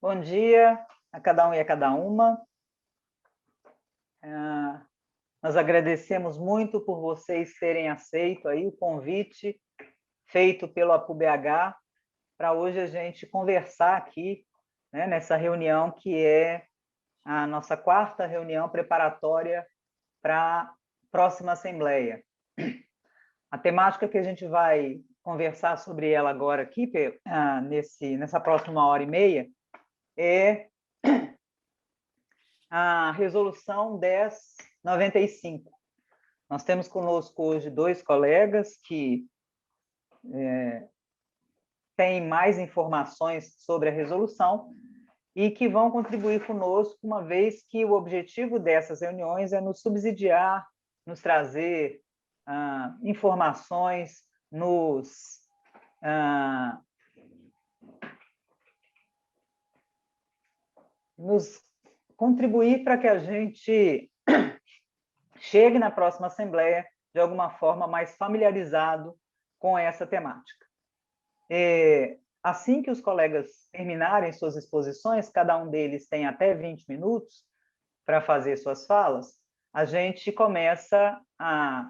Bom dia a cada um e a cada uma. Nós agradecemos muito por vocês terem aceito aí o convite feito pelo APU-BH para hoje a gente conversar aqui, né, nessa reunião que é a nossa quarta reunião preparatória para a próxima Assembleia. A temática que a gente vai conversar sobre ela agora aqui, nessa próxima hora e meia, é a Resolução 1095. Nós temos conosco hoje dois colegas que têm mais informações sobre a resolução e que vão contribuir conosco, uma vez que o objetivo dessas reuniões é nos subsidiar, nos trazer informações, nos contribuir para que a gente chegue na próxima Assembleia de alguma forma mais familiarizado com essa temática. Assim que os colegas terminarem suas exposições, cada um deles tem até 20 minutos para fazer suas falas, a gente começa a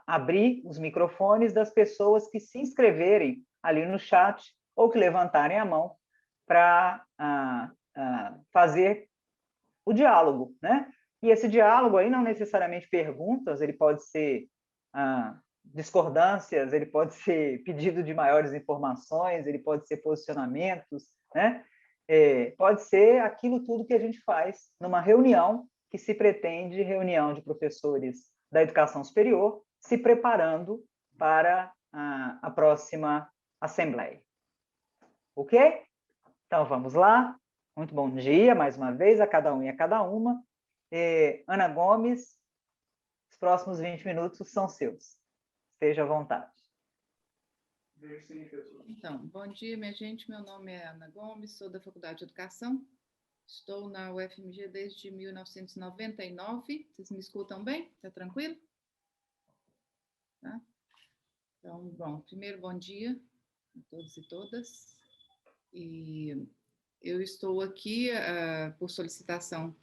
abrir os microfones das pessoas que se inscreverem ali no chat ou que levantarem a mão para fazer o diálogo, né? E esse diálogo aí não necessariamente perguntas, ele pode ser discordâncias, ele pode ser pedido de maiores informações, ele pode ser posicionamentos, né? Pode ser aquilo tudo que a gente faz numa reunião que se pretende reunião de professores da educação superior, se preparando para a próxima Assembleia. Ok? Então, vamos lá. Muito bom dia, mais uma vez, a cada um e a cada uma. Ana Gomes, os próximos 20 minutos são seus. Esteja à vontade. Então, bom dia, minha gente. Meu nome é Ana Gomes, sou da Faculdade de Educação. Estou na UFMG desde 1999. Vocês me escutam bem? Está tranquilo? Tá? Então, bom, primeiro, bom dia a todos e todas. E eu estou aqui por solicitação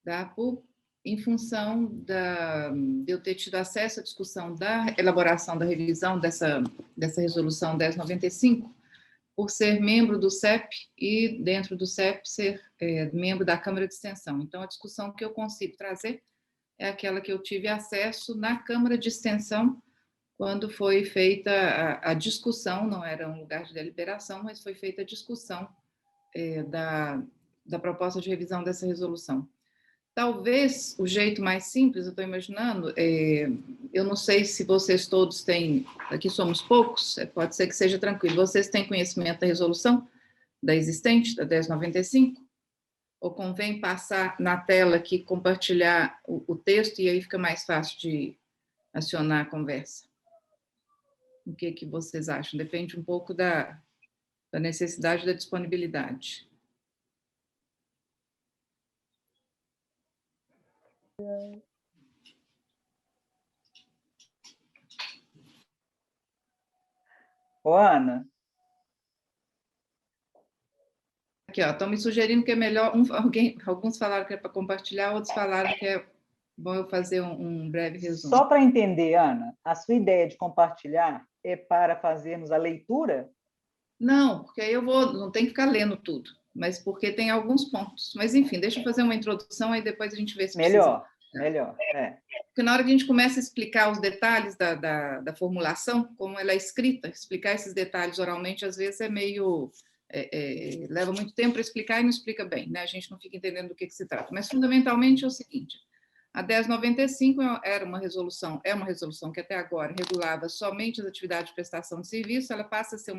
da APU, em função de eu ter tido acesso à discussão da elaboração da revisão dessa resolução 1095, por ser membro do CEP e, dentro do CEP, ser membro da Câmara de Extensão. Então, a discussão que eu consigo trazer é aquela que eu tive acesso na Câmara de Extensão, quando foi feita a discussão, não era um lugar de deliberação, mas foi feita a discussão da proposta de revisão dessa resolução. Talvez o jeito mais simples, eu estou imaginando, eu não sei se vocês todos têm, aqui somos poucos, pode ser que seja tranquilo, vocês têm conhecimento da resolução, da existente, da 1095? Ou convém passar na tela aqui, compartilhar o texto e aí fica mais fácil de acionar a conversa? O que vocês acham? Depende um pouco da necessidade da disponibilidade. Ô, Ana. Aqui, ó, estão me sugerindo que é melhor, alguns falaram que é para compartilhar, outros falaram que é bom eu fazer um breve resumo. Só para entender, Ana, a sua ideia de compartilhar é para fazermos a leitura? Não, porque aí eu não tem que ficar lendo tudo, mas porque tem alguns pontos. Mas, enfim, deixa eu fazer uma introdução, aí depois a gente vê se melhor, precisa. Melhor. Porque na hora que a gente começa a explicar os detalhes da formulação, como ela é escrita, explicar esses detalhes oralmente, às vezes é meio... leva muito tempo para explicar e não explica bem, né? A gente não fica entendendo do que se trata. Mas, fundamentalmente, é o seguinte: a 1095 é uma resolução que até agora regulava somente as atividades de prestação de serviço, ela passa a ser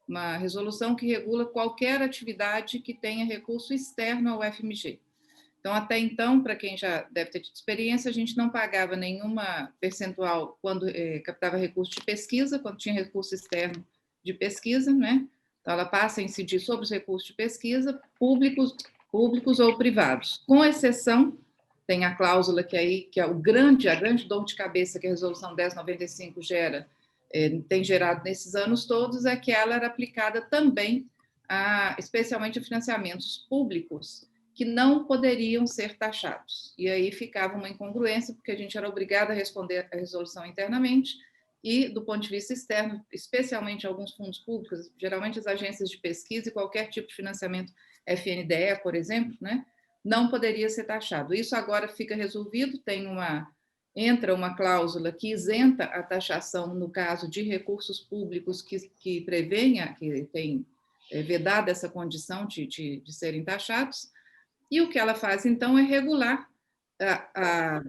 uma resolução que regula qualquer atividade que tenha recurso externo ao FMG. Então, até então, para quem já deve ter tido experiência, a gente não pagava nenhuma percentual quando captava recurso de pesquisa, quando tinha recurso externo de pesquisa, né? Então, ela passa a incidir sobre os recursos de pesquisa, públicos ou privados, com exceção, tem a cláusula que é a grande dor de cabeça que a resolução 1095 tem gerado nesses anos todos, é que ela era aplicada também especialmente a financiamentos públicos que não poderiam ser taxados. E aí ficava uma incongruência, porque a gente era obrigado a responder à resolução internamente e, do ponto de vista externo, especialmente alguns fundos públicos, geralmente as agências de pesquisa e qualquer tipo de financiamento FNDE, por exemplo, né, não poderia ser taxado. Isso agora fica resolvido, entra uma cláusula que isenta a taxação no caso de recursos públicos que prevenha, que tem vedado essa condição de serem taxados, e o que ela faz, então, é regular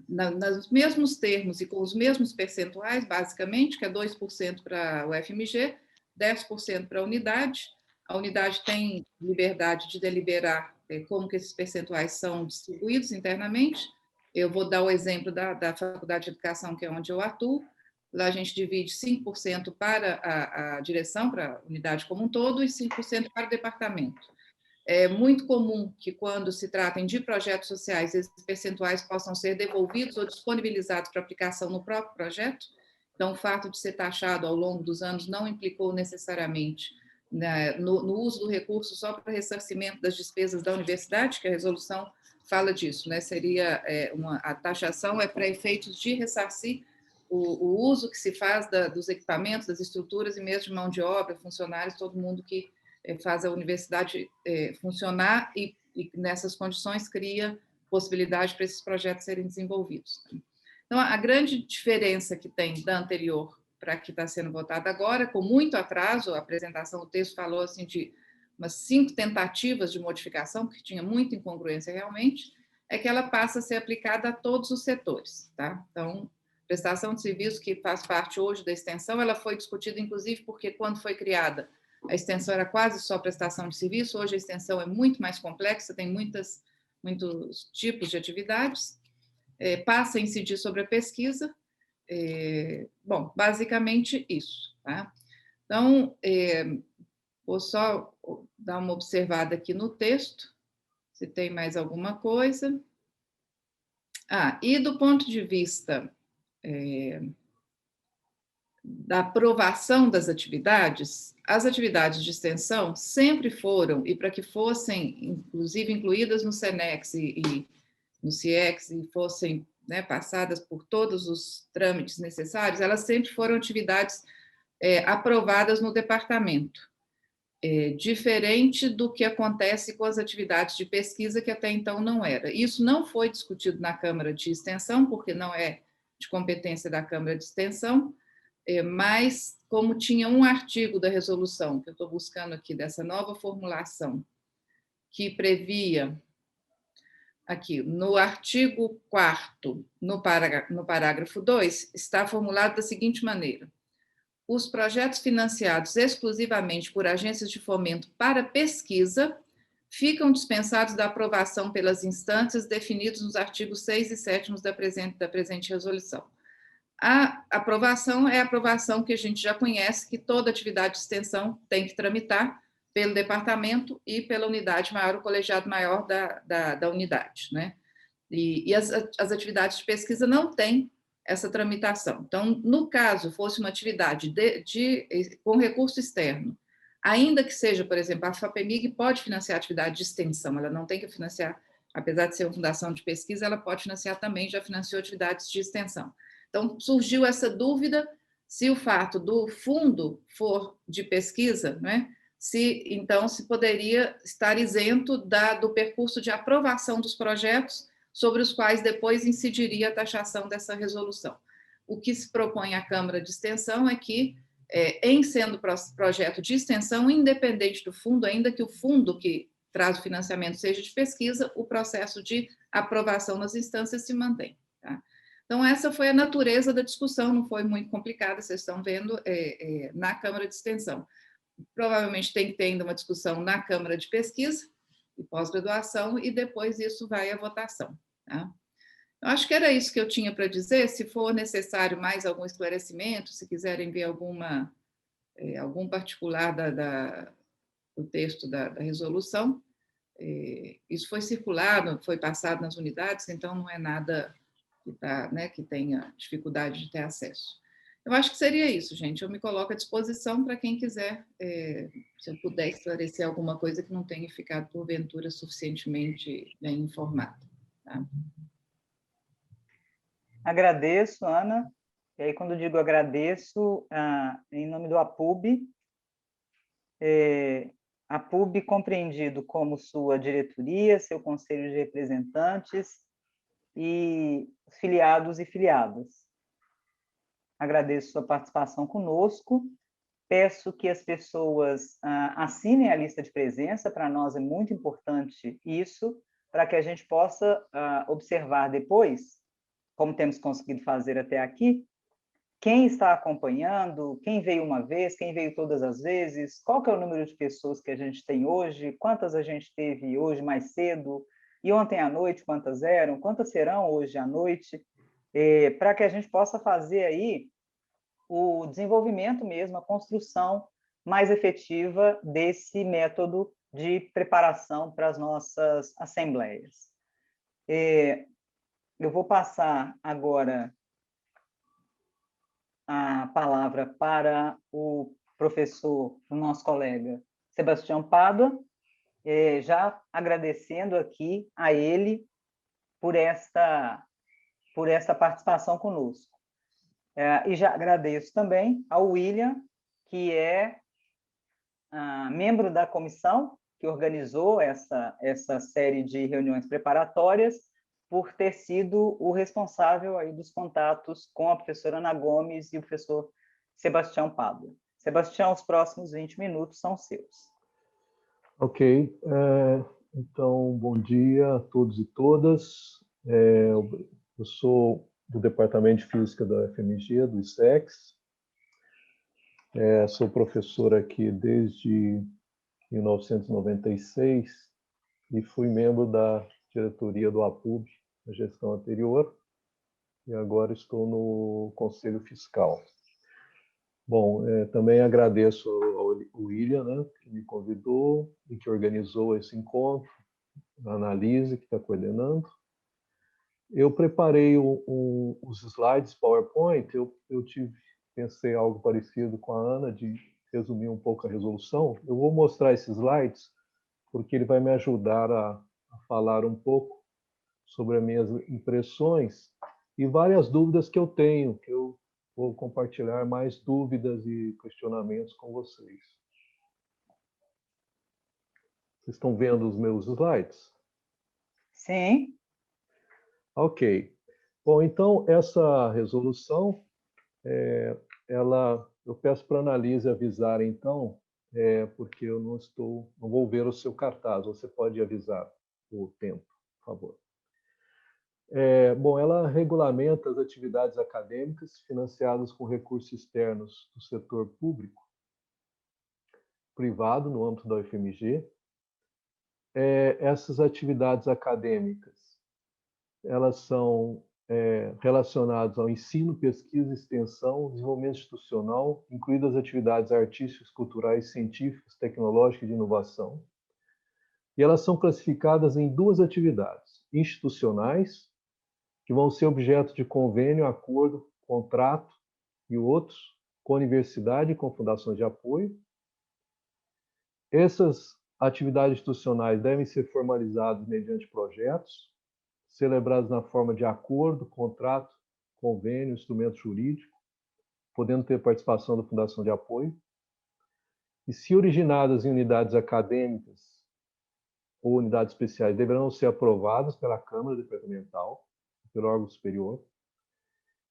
nos mesmos termos e com os mesmos percentuais, basicamente, que é 2% para o FMG, 10% para a unidade. A unidade tem liberdade de deliberar como que esses percentuais são distribuídos internamente. Eu vou dar o exemplo da Faculdade de Educação, que é onde eu atuo. Lá a gente divide 5% para a direção, para a unidade como um todo, e 5% para o departamento. É muito comum que, quando se tratem de projetos sociais, esses percentuais possam ser devolvidos ou disponibilizados para aplicação no próprio projeto. Então, o fato de ser taxado ao longo dos anos não implicou necessariamente, né, no uso do recurso só para ressarcimento das despesas da universidade, que a resolução fala disso, né? Seria a taxação é para efeitos de ressarcir o uso que se faz dos equipamentos, das estruturas e mesmo de mão de obra, funcionários, todo mundo que faz a universidade funcionar e nessas condições cria possibilidade para esses projetos serem desenvolvidos. Então, a grande diferença que tem da anterior para a que está sendo votada agora, com muito atraso, a apresentação do texto falou assim de umas 5 tentativas de modificação, porque tinha muita incongruência realmente, é que ela passa a ser aplicada a todos os setores. Tá? Então, prestação de serviço, que faz parte hoje da extensão, ela foi discutida, inclusive, porque quando foi criada, a extensão era quase só prestação de serviço, hoje a extensão é muito mais complexa, tem muitos tipos de atividades, passa a incidir sobre a pesquisa. Bom, basicamente isso. Tá? Então, vou só dar uma observada aqui no texto, se tem mais alguma coisa. E do ponto de vista da aprovação das atividades, as atividades de extensão sempre foram, e para que fossem, inclusive, incluídas no SENEX e no CIEX, e fossem, né, passadas por todos os trâmites necessários, elas sempre foram atividades aprovadas no departamento, diferente do que acontece com as atividades de pesquisa, que até então não era. Isso não foi discutido na Câmara de Extensão, porque não é de competência da Câmara de Extensão, mas como tinha um artigo da resolução, que eu estou buscando aqui, dessa nova formulação, que previa, aqui, no artigo 4º, no parágrafo 2, está formulado da seguinte maneira: os projetos financiados exclusivamente por agências de fomento para pesquisa ficam dispensados da aprovação pelas instâncias definidas nos artigos 6 e 7 da presente resolução. A aprovação é a aprovação que a gente já conhece, que toda atividade de extensão tem que tramitar pelo departamento e pela unidade maior, o colegiado maior da unidade, né? E as atividades de pesquisa não têm essa tramitação. Então, no caso, fosse uma atividade com recurso externo, ainda que seja, por exemplo, a FAPEMIG pode financiar atividade de extensão, ela não tem que financiar, apesar de ser uma fundação de pesquisa, ela pode financiar também, já financiou atividades de extensão. Então, surgiu essa dúvida se o fato do fundo for de pesquisa, né, se poderia estar isento do percurso de aprovação dos projetos sobre os quais depois incidiria a taxação dessa resolução. O que se propõe à Câmara de Extensão é que, em sendo projeto de extensão, independente do fundo, ainda que o fundo que traz o financiamento seja de pesquisa, o processo de aprovação nas instâncias se mantém. Tá? Então, essa foi a natureza da discussão, não foi muito complicada, vocês estão vendo, na Câmara de Extensão. Provavelmente tem que ter ainda uma discussão na Câmara de Pesquisa e pós-graduação, e depois isso vai à votação. Tá? Eu acho que era isso que eu tinha para dizer. Se for necessário mais algum esclarecimento, se quiserem ver algum particular do texto da resolução, isso foi circulado, foi passado nas unidades, então não é nada que tenha dificuldade de ter acesso. Eu acho que seria isso, gente. Eu me coloco à disposição para quem quiser, se eu puder esclarecer alguma coisa que não tenha ficado, porventura, suficientemente bem informada. Tá? Agradeço, Ana. E aí, quando digo agradeço, em nome do APUB, APUB compreendido como sua diretoria, seu conselho de representantes e filiados e filiadas. Agradeço sua participação conosco. Peço que as pessoas assinem a lista de presença, para nós é muito importante isso, para que a gente possa observar depois, como temos conseguido fazer até aqui, quem está acompanhando, quem veio uma vez, quem veio todas as vezes, qual que é o número de pessoas que a gente tem hoje, quantas a gente teve hoje mais cedo, e ontem à noite quantas eram, quantas serão hoje à noite, para que a gente possa fazer aí o desenvolvimento mesmo, a construção mais efetiva desse método de preparação para as nossas assembleias. Eu vou passar agora a palavra para o professor, o nosso colega Sebastião Pádua, já agradecendo aqui a ele por esta participação conosco. E já agradeço também ao William, que é membro da comissão que organizou essa série de reuniões preparatórias, por ter sido o responsável aí dos contatos com a professora Ana Gomes e o professor Sebastião Pádua. Sebastião, os próximos 20 minutos são seus. Ok. Então, bom dia a todos e todas. Eu sou do Departamento de Física da UFMG, do ISEX. Sou professor aqui desde 1996 e fui membro da diretoria do APUB, na gestão anterior, e agora estou no Conselho Fiscal. Bom, também agradeço ao William, né, que me convidou e que organizou esse encontro, a Analise, que está coordenando. Eu preparei os slides PowerPoint, eu pensei algo parecido com a Ana, de resumir um pouco a resolução. Eu vou mostrar esses slides, porque ele vai me ajudar a falar um pouco sobre as minhas impressões e várias dúvidas que eu tenho, que eu vou compartilhar mais dúvidas e questionamentos com vocês. Vocês estão vendo os meus slides? Sim. Ok. Bom, então, essa resolução, eu peço para a Analise avisar, então, porque eu não vou ver o seu cartaz. Você pode avisar o tempo, por favor. Bom, ela regulamenta as atividades acadêmicas financiadas com recursos externos do setor público, privado, no âmbito da UFMG. Essas atividades acadêmicas, elas são relacionadas ao ensino, pesquisa, extensão, desenvolvimento institucional, incluídas atividades artísticas, culturais, científicas, tecnológicas e de inovação. E elas são classificadas em duas atividades: institucionais, que vão ser objeto de convênio, acordo, contrato e outros, com a universidade e com fundações de apoio. Essas atividades institucionais devem ser formalizadas mediante projetos, celebrados na forma de acordo, contrato, convênio, instrumento jurídico, podendo ter participação da fundação de apoio. E, se originadas em unidades acadêmicas ou unidades especiais, deverão ser aprovadas pela Câmara Departamental, pelo órgão superior.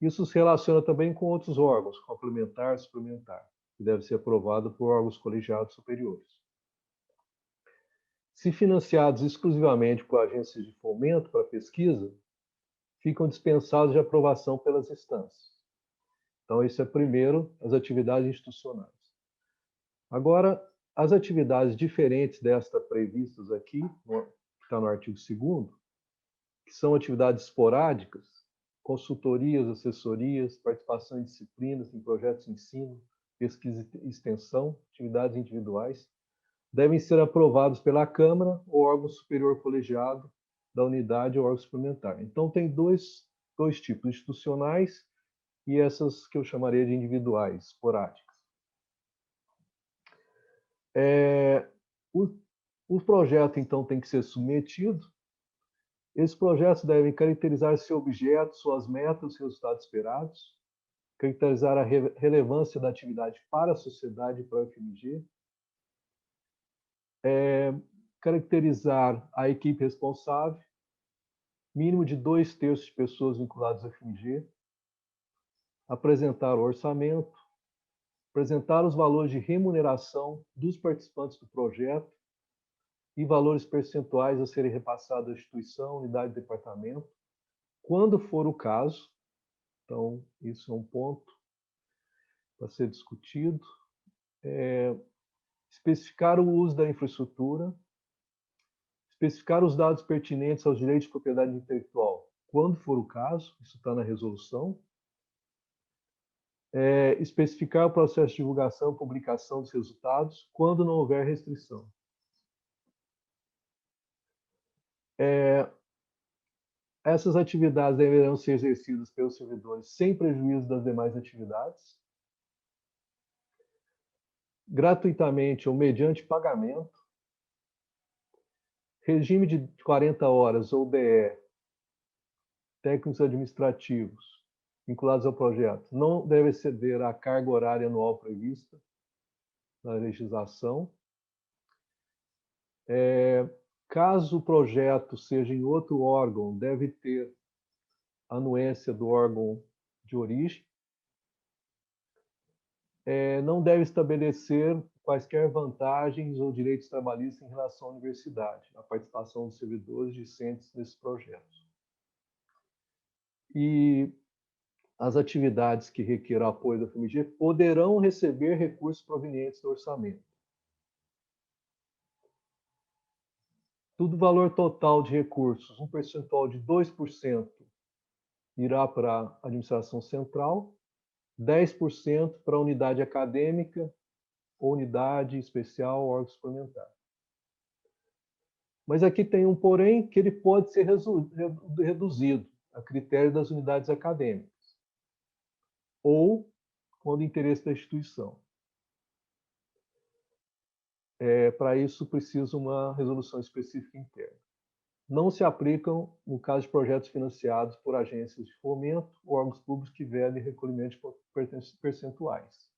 Isso se relaciona também com outros órgãos, complementar e suplementar, que deve ser aprovado por órgãos colegiados superiores. Se financiados exclusivamente por agências de fomento para pesquisa, ficam dispensados de aprovação pelas instâncias. Então, isso é primeiro, as atividades institucionais. Agora, as atividades diferentes desta previstas aqui, que está no artigo 2º, que são atividades esporádicas, consultorias, assessorias, participação em disciplinas, em projetos de ensino, pesquisa e extensão, atividades individuais, devem ser aprovados pela Câmara ou órgão superior colegiado da unidade ou órgão suplementar. Então, tem dois tipos, institucionais e essas que eu chamaria de individuais, esporádicas. O projeto, então, tem que ser submetido. Esses projetos devem caracterizar seu objeto, suas metas, os resultados esperados, caracterizar a relevância da atividade para a sociedade e para a UFMG, caracterizar a equipe responsável, mínimo de 2/3 de pessoas vinculadas à UFMG, apresentar o orçamento, apresentar os valores de remuneração dos participantes do projeto e valores percentuais a serem repassados à instituição, unidade de departamento, quando for o caso. Então, isso é um ponto para ser discutido. Especificar o uso da infraestrutura, especificar os dados pertinentes aos direitos de propriedade intelectual, quando for o caso, isso está na resolução. Especificar o processo de divulgação e publicação dos resultados, quando não houver restrição. Essas atividades deverão ser exercidas pelos servidores sem prejuízo das demais atividades, gratuitamente ou mediante pagamento, regime de 40 horas ou DE, técnicos administrativos, vinculados ao projeto, não deve exceder a carga horária anual prevista na legislação. Caso o projeto seja em outro órgão, deve ter anuência do órgão de origem. Não deve estabelecer quaisquer vantagens ou direitos trabalhistas em relação à universidade, a participação dos servidores discentes nesses projetos. E as atividades que requeram apoio da UFMG poderão receber recursos provenientes do orçamento. Todo valor total de recursos, um percentual de 2% irá para a administração central, 10% para a unidade acadêmica ou unidade especial, órgão suplementar. Mas aqui tem um porém que ele pode ser reduzido a critério das unidades acadêmicas ou quando interesse da instituição. Para isso, precisa uma resolução específica interna. Não se aplicam no caso de projetos financiados por agências de fomento ou órgãos públicos que vedem recolhimento de percentuais.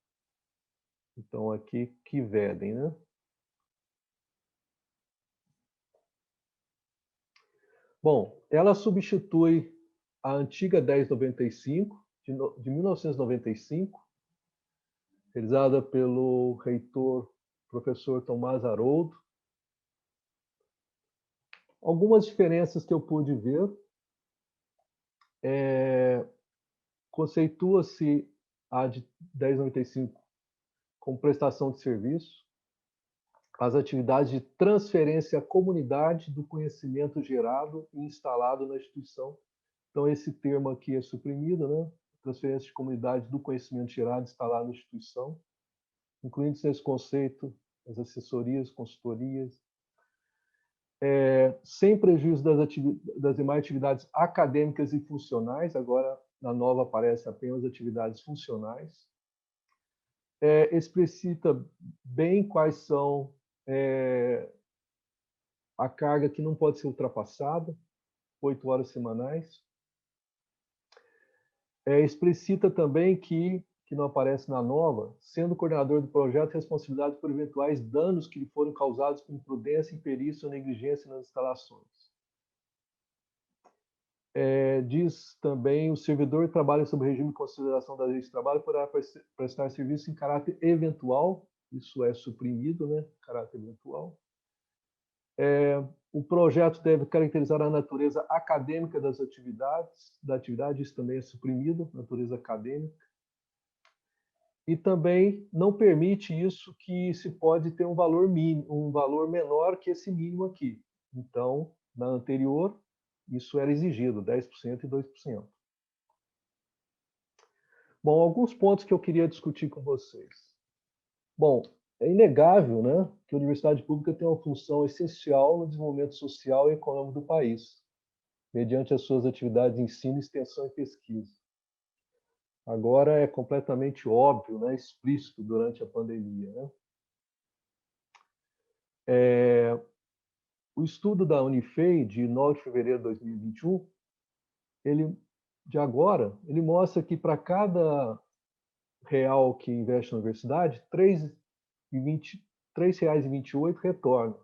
Então, aqui, que vedem, né? Bom, ela substitui a antiga 1095, de 1995, realizada pelo reitor professor Tomás Haroldo. Algumas diferenças que eu pude ver. Conceitua-se a de 1095 como prestação de serviço, as atividades de transferência à comunidade do conhecimento gerado e instalado na instituição. Então, esse termo aqui é suprimido, né? Transferência de comunidade do conhecimento gerado e instalado na instituição, incluindo nesse conceito as assessorias, consultorias, sem prejuízo das demais atividades acadêmicas e funcionais. Agora, na nova, aparece apenas atividades funcionais. Explicita bem quais são a carga que não pode ser ultrapassada, 8 horas semanais. Explicita também que não aparece na nova, sendo coordenador do projeto responsabilidade por eventuais danos que lhe foram causados por imprudência, imperícia ou negligência nas instalações. Diz também: o servidor trabalha sob regime de consideração da lei de trabalho, poderá prestar serviço em caráter eventual. Isso é suprimido, né? Caráter eventual. O projeto deve caracterizar a natureza acadêmica da atividade, isso também é suprimido, natureza acadêmica. E também não permite isso que se pode ter um valor menor que esse mínimo aqui. Então, na anterior, isso era exigido, 10% e 2%. Bom, alguns pontos que eu queria discutir com vocês. Bom, é inegável, né, que a universidade pública tem uma função essencial no desenvolvimento social e econômico do país, mediante as suas atividades de ensino, extensão e pesquisa. agora é completamente óbvio, né, explícito durante a pandemia, né? O estudo da Unifei, de 9 de fevereiro de 2021, ele mostra que para cada real que investe na universidade, R$ 3,28 retorna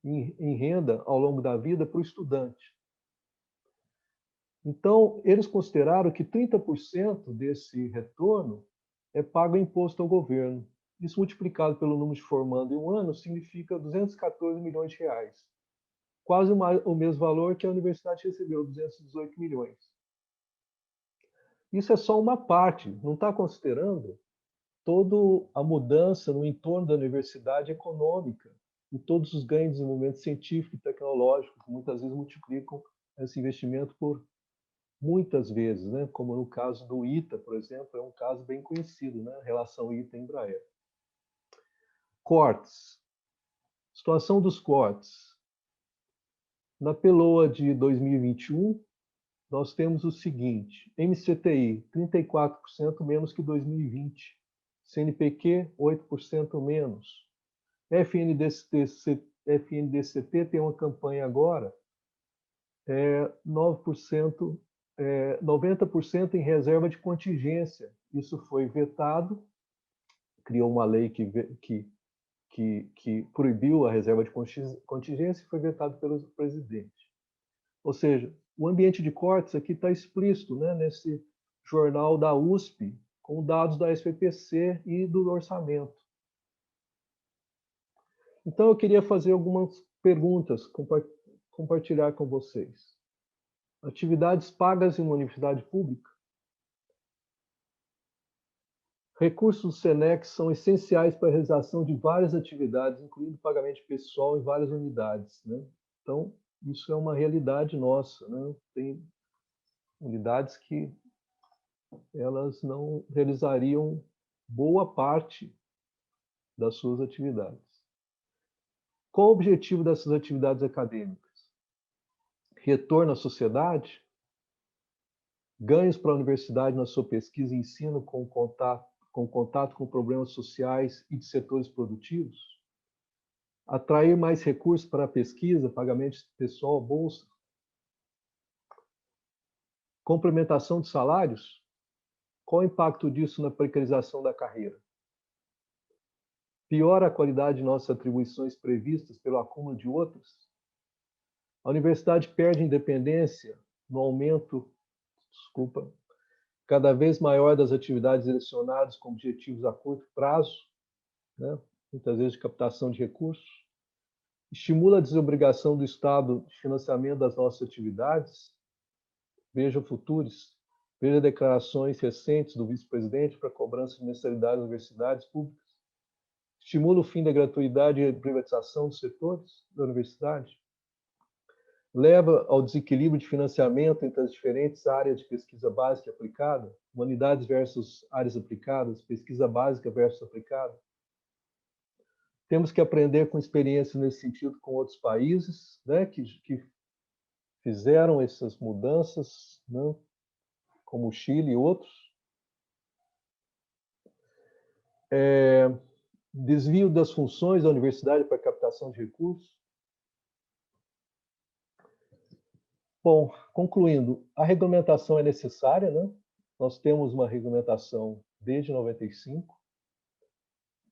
em renda ao longo da vida para o estudante. Então, eles consideraram que 30% desse retorno é pago em imposto ao governo. Isso multiplicado pelo número de formando em um ano significa 214 milhões de reais. Quase o mesmo valor que a universidade recebeu, 218 milhões. Isso é só uma parte, não está considerando toda a mudança no entorno da universidade econômica e todos os ganhos de desenvolvimento científico e tecnológico, que muitas vezes multiplicam esse investimento por muitas vezes, né? Como no caso do ITA, por exemplo, é um caso bem conhecido, né? Relação ITA-Embraer. Cortes. Situação dos cortes. Na PELOA de 2021, nós temos o seguinte: MCTI, 34% menos que 2020. CNPq, 8% menos. FNDCT tem uma campanha agora, 9%, 90% em reserva de contingência. Isso foi vetado, criou uma lei que proibiu a reserva de contingência e foi vetado pelo presidente. Ou seja, o ambiente de cortes aqui está explícito, né, nesse jornal da USP, com dados da SPPC e do orçamento. Então, eu queria fazer algumas perguntas, compartilhar com vocês. Atividades pagas em uma universidade pública. Recursos do SENEC são essenciais para a realização de várias atividades, incluindo pagamento de pessoal em várias unidades, né? Então, isso é uma realidade nossa, né? Tem unidades que elas não realizariam boa parte das suas atividades. Qual o objetivo dessas atividades acadêmicas? Retorno à sociedade? Ganhos para a universidade na sua pesquisa e ensino com contato com problemas sociais e de setores produtivos? Atrair mais recursos para a pesquisa, pagamento de pessoal, bolsa? Complementação de salários? Qual o impacto disso na precarização da carreira? Piora a qualidade de nossas atribuições previstas pelo acúmulo de outras? A universidade perde independência no aumento, cada vez maior das atividades direcionadas com objetivos a curto prazo, né? Muitas vezes de captação de recursos. Estimula a desobrigação do Estado de financiamento das nossas atividades. Veja futuros, veja declarações recentes do vice-presidente para cobrança de mensalidades das universidades públicas. Estimula o fim da gratuidade e privatização dos setores da universidade. Leva ao desequilíbrio de financiamento entre as diferentes áreas de pesquisa básica e aplicada, humanidades versus áreas aplicadas, pesquisa básica versus aplicada. Temos que aprender com experiência nesse sentido com outros países, né, que fizeram essas mudanças, né, como o Chile e outros. Desvio das funções da universidade para captação de recursos. Bom, concluindo, a regulamentação é necessária, né? Nós temos uma regulamentação desde 95.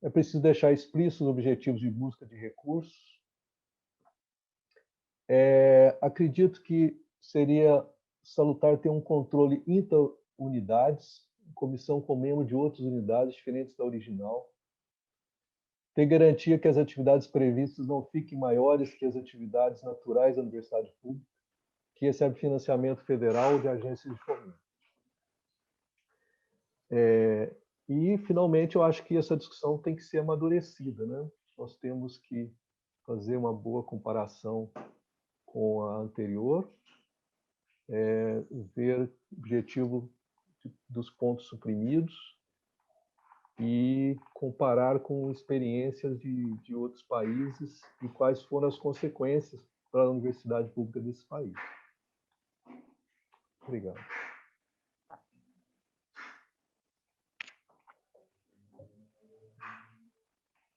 É preciso deixar explícitos os objetivos de busca de recursos. Acredito que seria salutar ter um controle intra-unidades, comissão com membro de outras unidades diferentes da original. Ter garantia que as atividades previstas não fiquem maiores que as atividades naturais da universidade pública, que recebe financiamento federal de agências de fomento. E, finalmente, eu acho que essa discussão tem que ser amadurecida, né? Nós temos que fazer uma boa comparação com a anterior, ver o objetivo dos pontos suprimidos e comparar com experiências de outros países e quais foram as consequências para a universidade pública desse país. Obrigado.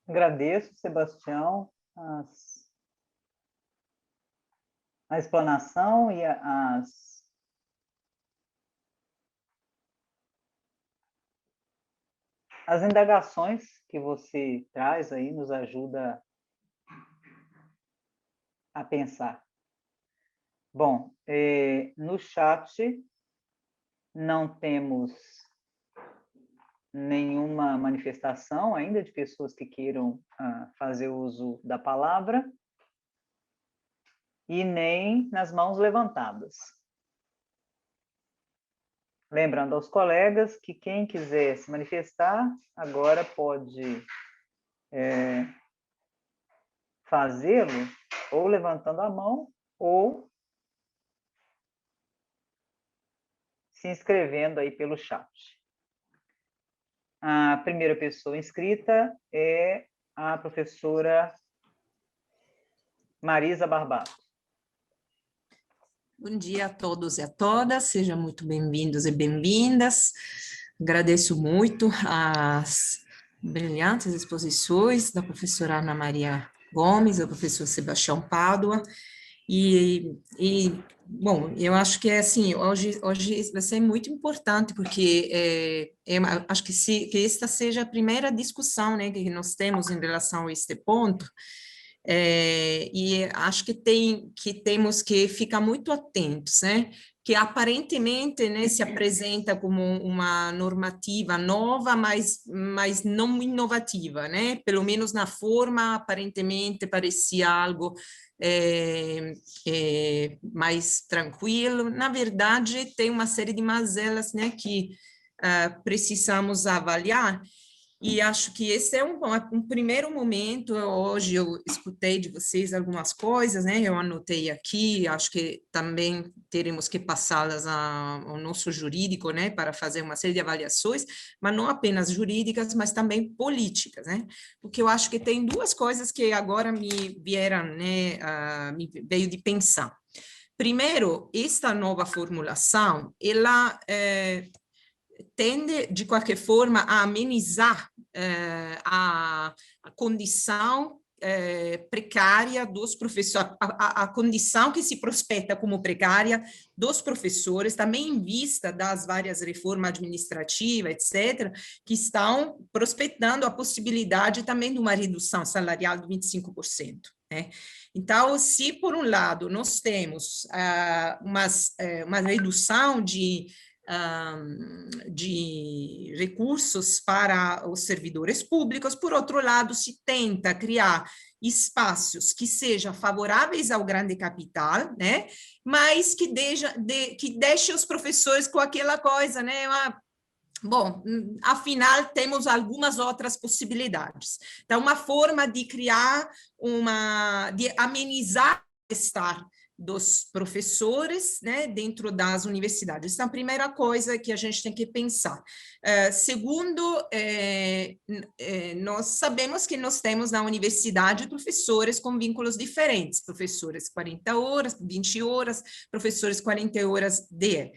Agradeço, Sebastião, a explanação e as indagações que você traz aí nos ajuda a pensar. Bom, no chat não temos nenhuma manifestação ainda de pessoas que queiram fazer uso da palavra e nem nas mãos levantadas. Lembrando aos colegas que quem quiser se manifestar agora pode fazê-lo ou levantando a mão ou se inscrevendo aí pelo chat. A primeira pessoa inscrita é a professora Marisa Barbato. Bom dia a todos e a todas, sejam muito bem-vindos e bem-vindas. Agradeço muito as brilhantes exposições da professora Ana Maria Gomes, do professor Sebastião Pádua, bom, eu acho que assim, hoje vai ser muito importante, porque acho que esta seja a primeira discussão, né, que nós temos em relação a este ponto, e acho que temos que ficar muito atentos, né, que aparentemente, né, se apresenta como uma normativa nova, mas não inovativa, né, pelo menos na forma, aparentemente parecia algo mais tranquilo. Na verdade, tem uma série de mazelas, né, que precisamos avaliar, e acho que esse é um primeiro momento. Hoje eu escutei de vocês algumas coisas, né? Eu anotei aqui, acho que também teremos que passá-las ao nosso jurídico, né? Para fazer uma série de avaliações, mas não apenas jurídicas, mas também políticas, né? Porque eu acho que tem duas coisas que agora me vieram, né? Me veio de pensar. Primeiro, esta nova formulação, ela tende, de qualquer forma, a amenizar a condição precária dos professores, a condição que se prospecta como precária dos professores, também em vista das várias reformas administrativas, etc., que estão prospectando a possibilidade também de uma redução salarial de 25%. Né? Então, se por um lado nós temos uma redução de recursos para os servidores públicos, por outro lado, se tenta criar espaços que sejam favoráveis ao grande capital, né, mas que deixe os professores com aquela coisa, né, bom, afinal, temos algumas outras possibilidades. Então, uma forma de criar, de amenizar o estar dos professores, né, dentro das universidades. Essa é a primeira coisa que a gente tem que pensar. Segundo, nós sabemos que nós temos na universidade professores com vínculos diferentes, professores 40 horas, 20 horas, professores 40 horas DE.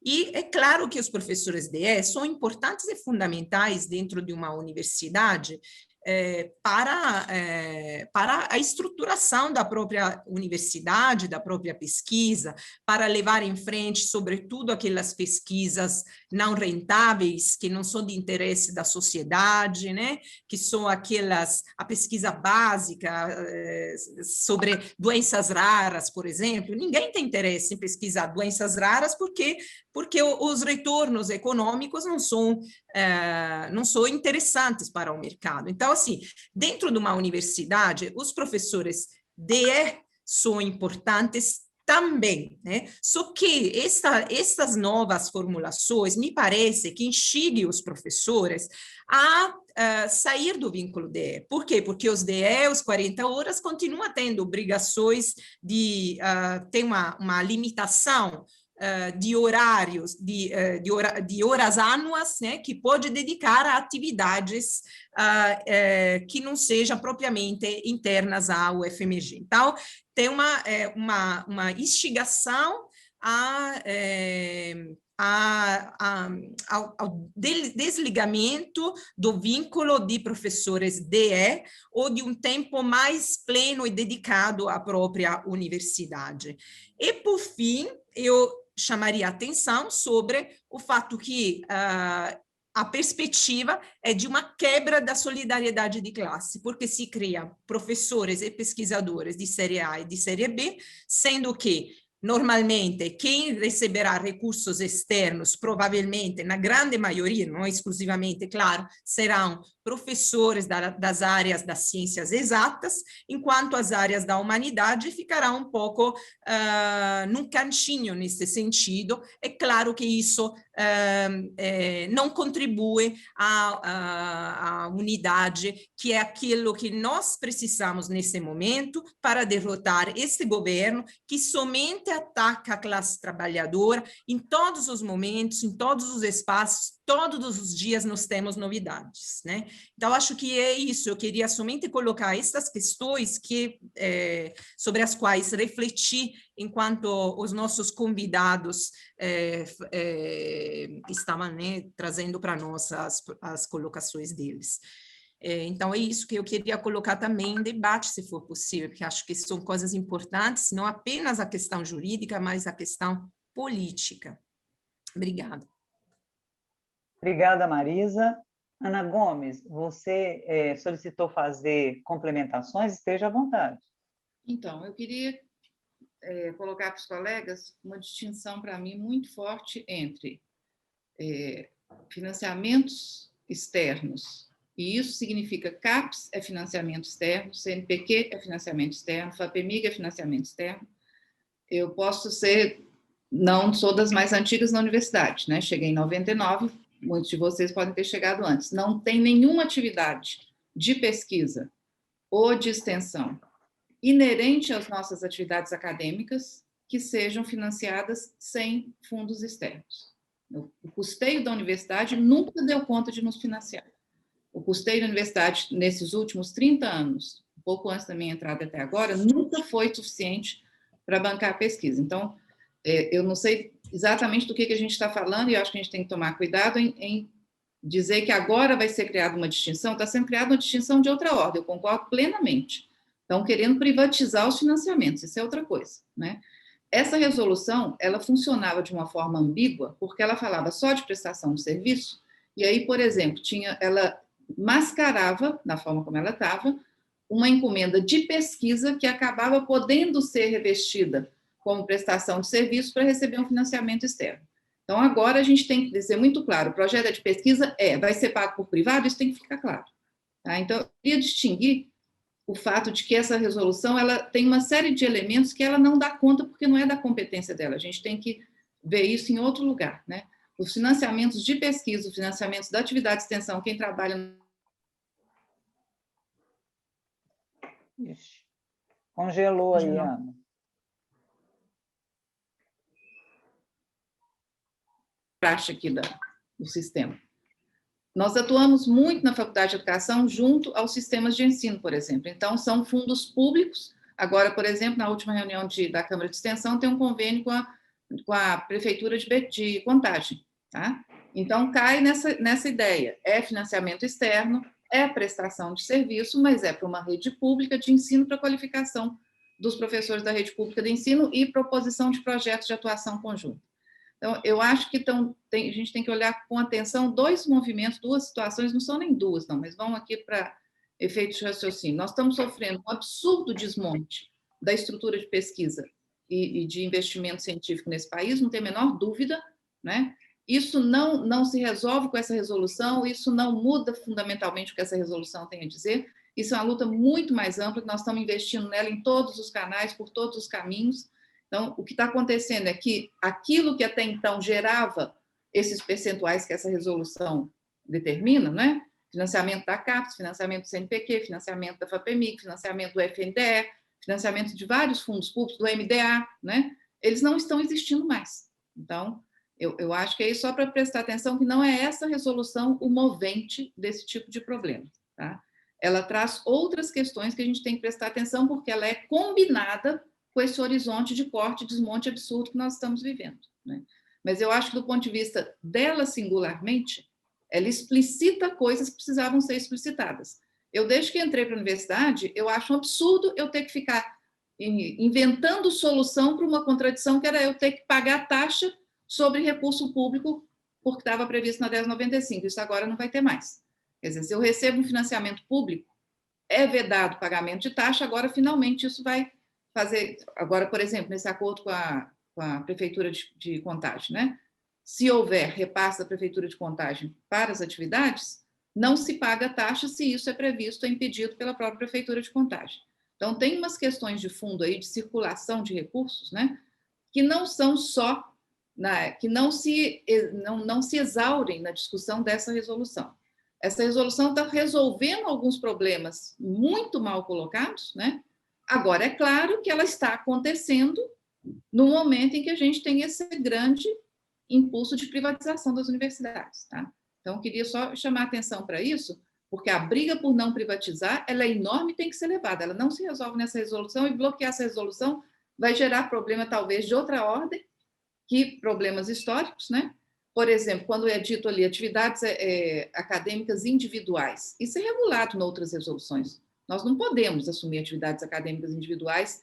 E é claro que os professores DE são importantes e fundamentais dentro de uma universidade, para a estruturação da própria universidade, da própria pesquisa, para levar em frente, sobretudo, aquelas pesquisas não rentáveis, que não são de interesse da sociedade, né? Que são a pesquisa básica sobre doenças raras, por exemplo. Ninguém tem interesse em pesquisar doenças raras porque os retornos econômicos não são interessantes para o mercado. Então, assim, dentro de uma universidade, os professores DE são importantes também, né? Só que estas novas formulações, me parece que instigam os professores a sair do vínculo DE. Por quê? Porque os DE, os 40 horas, continuam tendo obrigações de ter uma limitação de horários, de horas anuas, né, que pode dedicar a atividades que não sejam propriamente internas ao FMG. Então, tem uma instigação ao desligamento do vínculo de professores DE ou de um tempo mais pleno e dedicado à própria universidade. E, por fim, eu chamaria a atenção sobre o fato que a perspectiva é de uma quebra da solidariedade de classe, porque se cria professores e pesquisadores de série A e de série B, sendo que normalmente, quem receberá recursos externos, provavelmente, na grande maioria, não exclusivamente, claro, serão professores das áreas das ciências exatas, enquanto as áreas da humanidade ficarão um pouco num cantinho nesse sentido. É claro que isso não contribui à unidade, que é aquilo que nós precisamos nesse momento para derrotar esse governo que somente ataca a classe trabalhadora em todos os momentos, em todos os espaços, todos os dias nós temos novidades, né? Então, acho que é isso, eu queria somente colocar essas questões sobre as quais refletir enquanto os nossos convidados estavam, né, trazendo para nós as colocações deles. Então, é isso que eu queria colocar também em debate, se for possível, porque acho que são coisas importantes, não apenas a questão jurídica, mas a questão política. Obrigada. Obrigada, Marisa. Ana Gomes, você solicitou fazer complementações? Esteja à vontade. Então, eu queria colocar para os colegas uma distinção, para mim, muito forte entre financiamentos externos, e isso significa CAPES é financiamento externo, CNPq é financiamento externo, FAPEMIG é financiamento externo. Eu posso ser, não sou das mais antigas na universidade, né? Cheguei em 99, muitos de vocês podem ter chegado antes. Não tem nenhuma atividade de pesquisa ou de extensão inerente às nossas atividades acadêmicas que sejam financiadas sem fundos externos. O custeio da universidade nunca deu conta de nos financiar. O custeio da universidade, nesses últimos 30 anos, um pouco antes da minha entrada até agora, nunca foi suficiente para bancar a pesquisa. Então, eu não sei exatamente do que a gente está falando, e eu acho que a gente tem que tomar cuidado em dizer que agora vai ser criada uma distinção. Está sendo criada uma distinção de outra ordem, eu concordo plenamente. Estão querendo privatizar os financiamentos, isso é outra coisa, né? Essa resolução, ela funcionava de uma forma ambígua, porque ela falava só de prestação de serviço, e aí, por exemplo, ela mascarava, na forma como ela estava, uma encomenda de pesquisa que acabava podendo ser revestida como prestação de serviço para receber um financiamento externo. Então, agora a gente tem que dizer muito claro, o projeto de pesquisa vai ser pago por privado, isso tem que ficar claro. Tá? Então, eu queria distinguir o fato de que essa resolução ela tem uma série de elementos que ela não dá conta porque não é da competência dela. A gente tem que ver isso em outro lugar, né? Os financiamentos de pesquisa, os financiamentos da atividade de extensão, quem trabalha... Ixi, congelou aí, Ana. Praxe aqui do sistema. Nós atuamos muito na Faculdade de Educação junto aos sistemas de ensino, por exemplo. Então, são fundos públicos. Agora, por exemplo, na última reunião da Câmara de Extensão, tem um convênio com a Prefeitura de Contagem. Tá? Então, cai nessa ideia. É financiamento externo, é prestação de serviço, mas é para uma rede pública de ensino para qualificação dos professores da rede pública de ensino e proposição de projetos de atuação conjunta. Então, eu acho que a gente tem que olhar com atenção dois movimentos, duas situações, não são nem duas, não, mas vão aqui para efeitos de raciocínio. Nós estamos sofrendo um absurdo desmonte da estrutura de pesquisa e de investimento científico nesse país, não tem a menor dúvida, né? Isso não se resolve com essa resolução, isso não muda fundamentalmente o que essa resolução tem a dizer, isso é uma luta muito mais ampla, que nós estamos investindo nela em todos os canais, por todos os caminhos. Então, o que está acontecendo é que aquilo que até então gerava esses percentuais que essa resolução determina, né? Financiamento da CAPES, financiamento do CNPq, financiamento da FAPEMIG, financiamento do FNDE, financiamento de vários fundos públicos, do MDA, né? Eles não estão existindo mais. Então, eu acho que é isso só para prestar atenção que não é essa resolução o movente desse tipo de problema, tá? Ela traz outras questões que a gente tem que prestar atenção porque ela é combinada com esse horizonte de corte e desmonte absurdo que nós estamos vivendo, né? Mas eu acho que, do ponto de vista dela singularmente, ela explicita coisas que precisavam ser explicitadas. Eu, desde que entrei para a universidade, eu acho um absurdo eu ter que ficar inventando solução para uma contradição que era eu ter que pagar taxa sobre recurso público, porque estava previsto na 1095. Isso agora não vai ter mais. Quer dizer, se eu recebo um financiamento público, é vedado o pagamento de taxa, agora finalmente isso vai fazer... Agora, por exemplo, nesse acordo com a Prefeitura de Contagem, né? Se houver repasse da Prefeitura de Contagem para as atividades, não se paga taxa se isso é previsto, é impedido pela própria Prefeitura de Contagem. Então, tem umas questões de fundo aí, de circulação de recursos, né? Que não são só... que não se exaurem na discussão dessa resolução. Essa resolução está resolvendo alguns problemas muito mal colocados, né? Agora, é claro que ela está acontecendo no momento em que a gente tem esse grande impulso de privatização das universidades, tá? Então, eu queria só chamar a atenção para isso, porque a briga por não privatizar, ela é enorme e tem que ser levada. Ela não se resolve nessa resolução, e bloquear essa resolução vai gerar problema, talvez, de outra ordem, que problemas históricos, né? Por exemplo, quando é dito ali atividades acadêmicas individuais, isso é regulado em outras resoluções. Nós não podemos assumir atividades acadêmicas individuais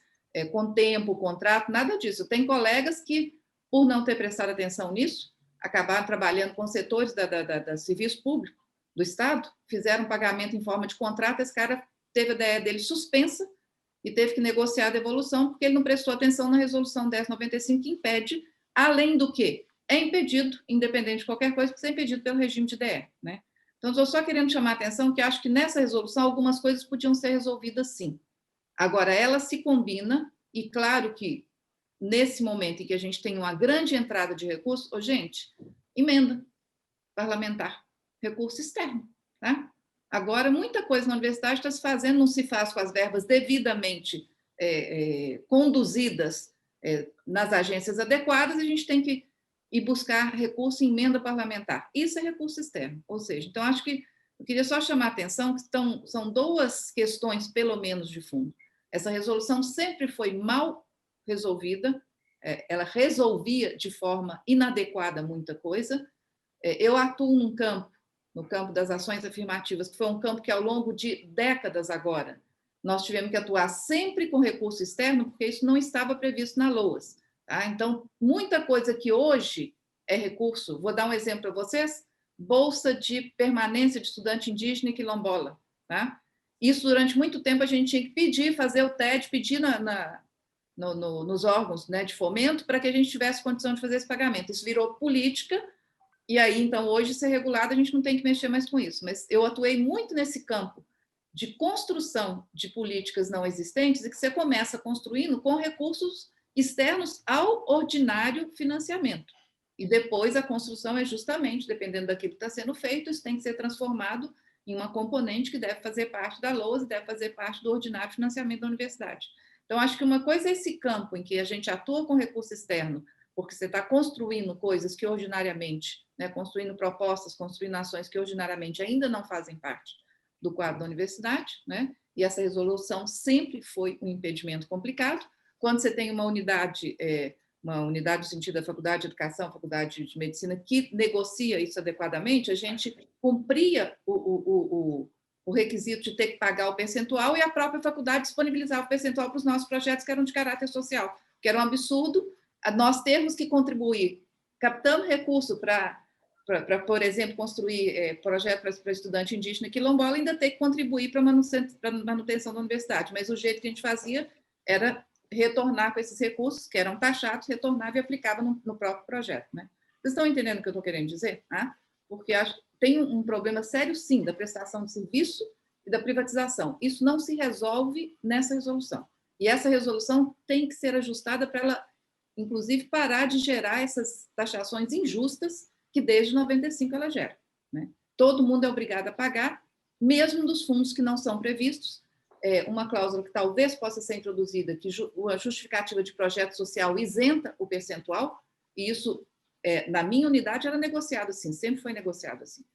com tempo, contrato, nada disso. Tem colegas que, por não ter prestado atenção nisso, acabaram trabalhando com setores da serviço público do Estado, fizeram pagamento em forma de contrato, esse cara teve a ideia dele suspensa e teve que negociar a devolução porque ele não prestou atenção na resolução 1095, que impede, além do que é impedido, independente de qualquer coisa, porque é impedido pelo regime de DE, né? Então, estou só querendo chamar a atenção que acho que nessa resolução algumas coisas podiam ser resolvidas sim. Agora, ela se combina, e claro que nesse momento em que a gente tem uma grande entrada de recursos, gente, emenda parlamentar, recurso externo, tá? Agora, muita coisa na universidade está se fazendo, não se faz com as verbas devidamente conduzidas nas agências adequadas, a gente tem que ir buscar recurso em emenda parlamentar. Isso é recurso externo, ou seja, então acho que eu queria só chamar a atenção que são duas questões, pelo menos, de fundo. Essa resolução sempre foi mal resolvida, ela resolvia de forma inadequada muita coisa. Eu atuo no campo das ações afirmativas, que foi um campo que, ao longo de décadas agora, nós tivemos que atuar sempre com recurso externo, porque isso não estava previsto na LOAS. Tá? Então, muita coisa que hoje é recurso, vou dar um exemplo para vocês, bolsa de permanência de estudante indígena e quilombola. Tá? Isso, durante muito tempo, a gente tinha que pedir, fazer o TED, pedir nos órgãos, né, de fomento para que a gente tivesse condição de fazer esse pagamento. Isso virou política, e aí, então, hoje, ser regulado, a gente não tem que mexer mais com isso. Mas eu atuei muito nesse campo de construção de políticas não existentes e que você começa construindo com recursos externos ao ordinário financiamento. E depois a construção é justamente, dependendo daquilo que está sendo feito, isso tem que ser transformado em uma componente que deve fazer parte da LOAS e deve fazer parte do ordinário financiamento da universidade. Então, acho que uma coisa é esse campo em que a gente atua com recurso externo, porque você está construindo coisas que ordinariamente, né, construindo propostas, construindo ações que ordinariamente ainda não fazem parte do quadro da universidade, né? E essa resolução sempre foi um impedimento complicado. Quando você tem uma unidade no sentido da Faculdade de Educação, Faculdade de Medicina, que negocia isso adequadamente, a gente cumpria o requisito de ter que pagar o percentual e a própria faculdade disponibilizava o percentual para os nossos projetos que eram de caráter social, que era um absurdo nós termos que contribuir captando recurso para, por exemplo, construir projeto para estudante indígena quilombola, ainda ter que contribuir para a manutenção da universidade. Mas o jeito que a gente fazia era retornar com esses recursos, que eram taxados, retornava e aplicava no próprio projeto. Né? Vocês estão entendendo o que eu estou querendo dizer? Ah? Porque tem um problema sério, sim, da prestação de serviço e da privatização. Isso não se resolve nessa resolução. E essa resolução tem que ser ajustada para ela, inclusive, parar de gerar essas taxações injustas que desde 95 ela gera. Né? Todo mundo é obrigado a pagar, mesmo dos fundos que não são previstos. Uma cláusula que talvez possa ser introduzida, que a justificativa de projeto social isenta o percentual, e isso, na minha unidade, era negociado assim, sempre foi negociado assim.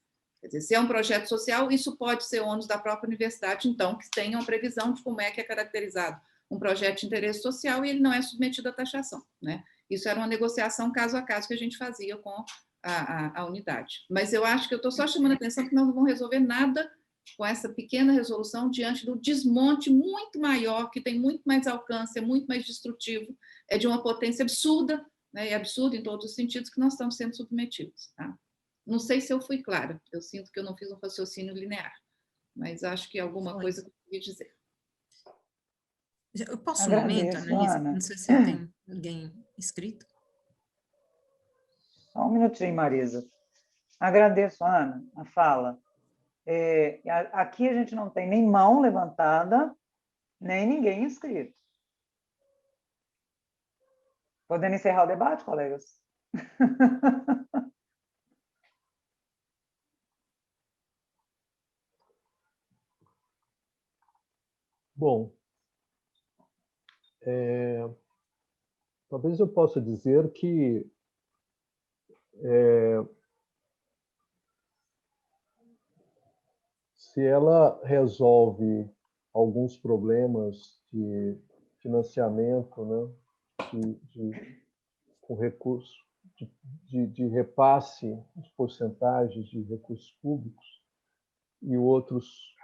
Quer dizer, se é um projeto social, isso pode ser ônus da própria universidade, então, que tenha uma previsão de como é que é caracterizado um projeto de interesse social e ele não é submetido à taxação, né? Isso era uma negociação caso a caso que a gente fazia com a unidade. Mas eu acho que eu estou só chamando a atenção que nós não vamos resolver nada com essa pequena resolução diante do desmonte muito maior, que tem muito mais alcance, é muito mais destrutivo, é de uma potência absurda, né, e absurdo em todos os sentidos, que nós estamos sendo submetidos. Tá? Não sei se eu fui clara, eu sinto que eu não fiz um raciocínio linear, mas acho que alguma coisa que eu queria dizer. Eu posso Agradeço, um momento, Annalisa? Ana. Não sei se tem alguém inscrito. Só um minutinho, Marisa. Agradeço, Ana, a fala. Aqui a gente não tem nem mão levantada, nem ninguém inscrito. Podemos encerrar o debate, colegas? Bom, talvez eu possa dizer que se ela resolve alguns problemas de financiamento, né, com recursos, de repasse de porcentagens de recursos públicos e outros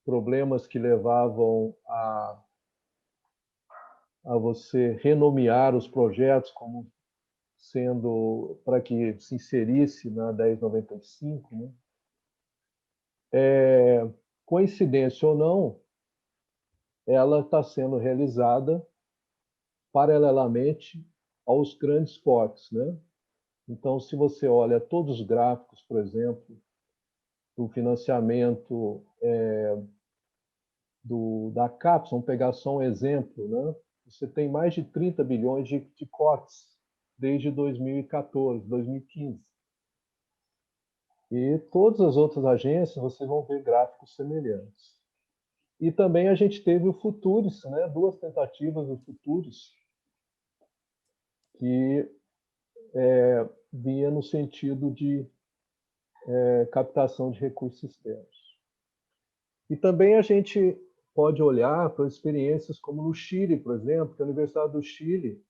problemas que levavam a você renomear os projetos como sendo para que se inserisse na 1095, né? Coincidência ou não, ela está sendo realizada paralelamente aos grandes cortes, né? Então, se você olha todos os gráficos, por exemplo, do financiamento da CAPES, vamos pegar só um exemplo, né? Você tem mais de 30 bilhões de cortes desde 2014, 2015. E todas as outras agências, vocês vão ver gráficos semelhantes. E também a gente teve o Futuros, né? 2 tentativas do Futuros, que vinha no sentido de captação de recursos externos. E também a gente pode olhar para experiências como no Chile, por exemplo, que a Universidade do Chile,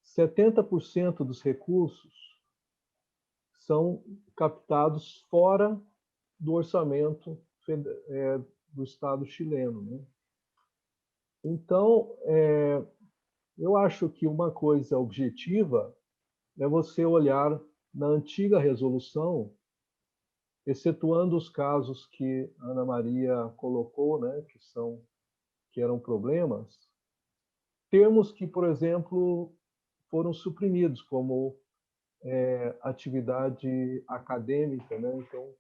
70% dos recursos são captados fora do orçamento do Estado chileno, né? Então, eu acho que uma coisa objetiva é você olhar na antiga resolução, excetuando os casos que a Ana Maria colocou, né, que eram problemas, termos que, por exemplo, foram suprimidos, como atividade acadêmica, né? Então,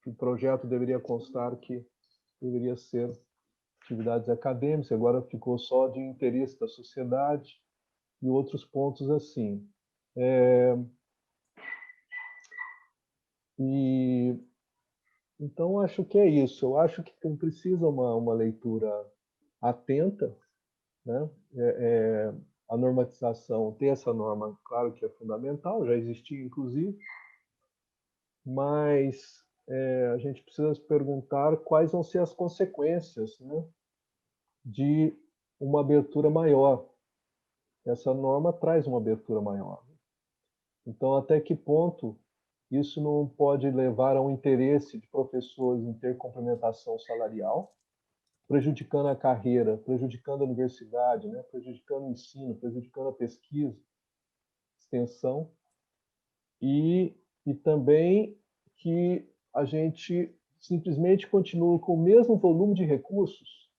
o projeto deveria constar que deveria ser atividades acadêmicas, agora ficou só de interesse da sociedade e outros pontos assim. E então acho que é isso. Eu acho que precisa uma leitura atenta, né? A normatização, ter essa norma, claro que é fundamental, já existia inclusive, mas a gente precisa se perguntar quais vão ser as consequências, né, de uma abertura maior. Essa norma traz uma abertura maior. Então, até que ponto isso não pode levar a um interesse de professores em ter complementação salarial, prejudicando a carreira, prejudicando a universidade, né, prejudicando o ensino, prejudicando a pesquisa, extensão, e também que a gente simplesmente continue com o mesmo volume de recursos,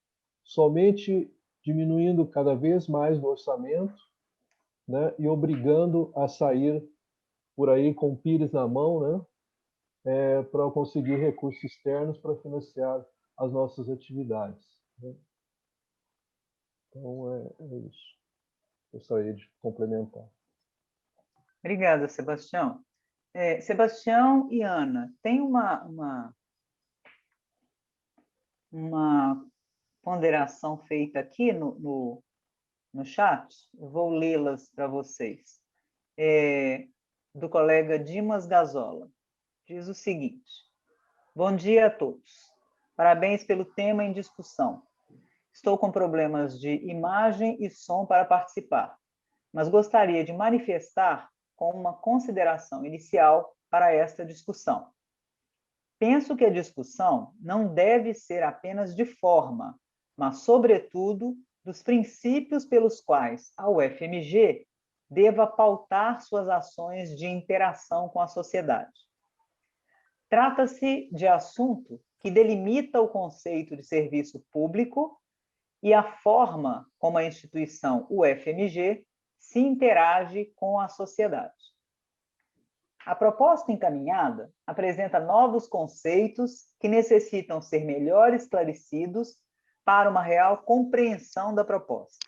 somente diminuindo cada vez mais o orçamento, né, e obrigando a sair por aí com o pires na mão, né, para conseguir recursos externos para financiar as nossas atividades, né? Então, é isso. Gostaria de complementar. Obrigada, Sebastião. Sebastião e Ana, tem uma ponderação feita aqui no chat, eu vou lê-las para vocês, do colega Dimas Gazola. Diz o seguinte: bom dia a todos. Parabéns pelo tema em discussão. Estou com problemas de imagem e som para participar, mas gostaria de manifestar com uma consideração inicial para esta discussão. Penso que a discussão não deve ser apenas de forma, mas, sobretudo, dos princípios pelos quais a UFMG deva pautar suas ações de interação com a sociedade. Trata-se de assunto que delimita o conceito de serviço público e a forma como a instituição UFMG se interage com a sociedade. A proposta encaminhada apresenta novos conceitos que necessitam ser melhor esclarecidos para uma real compreensão da proposta.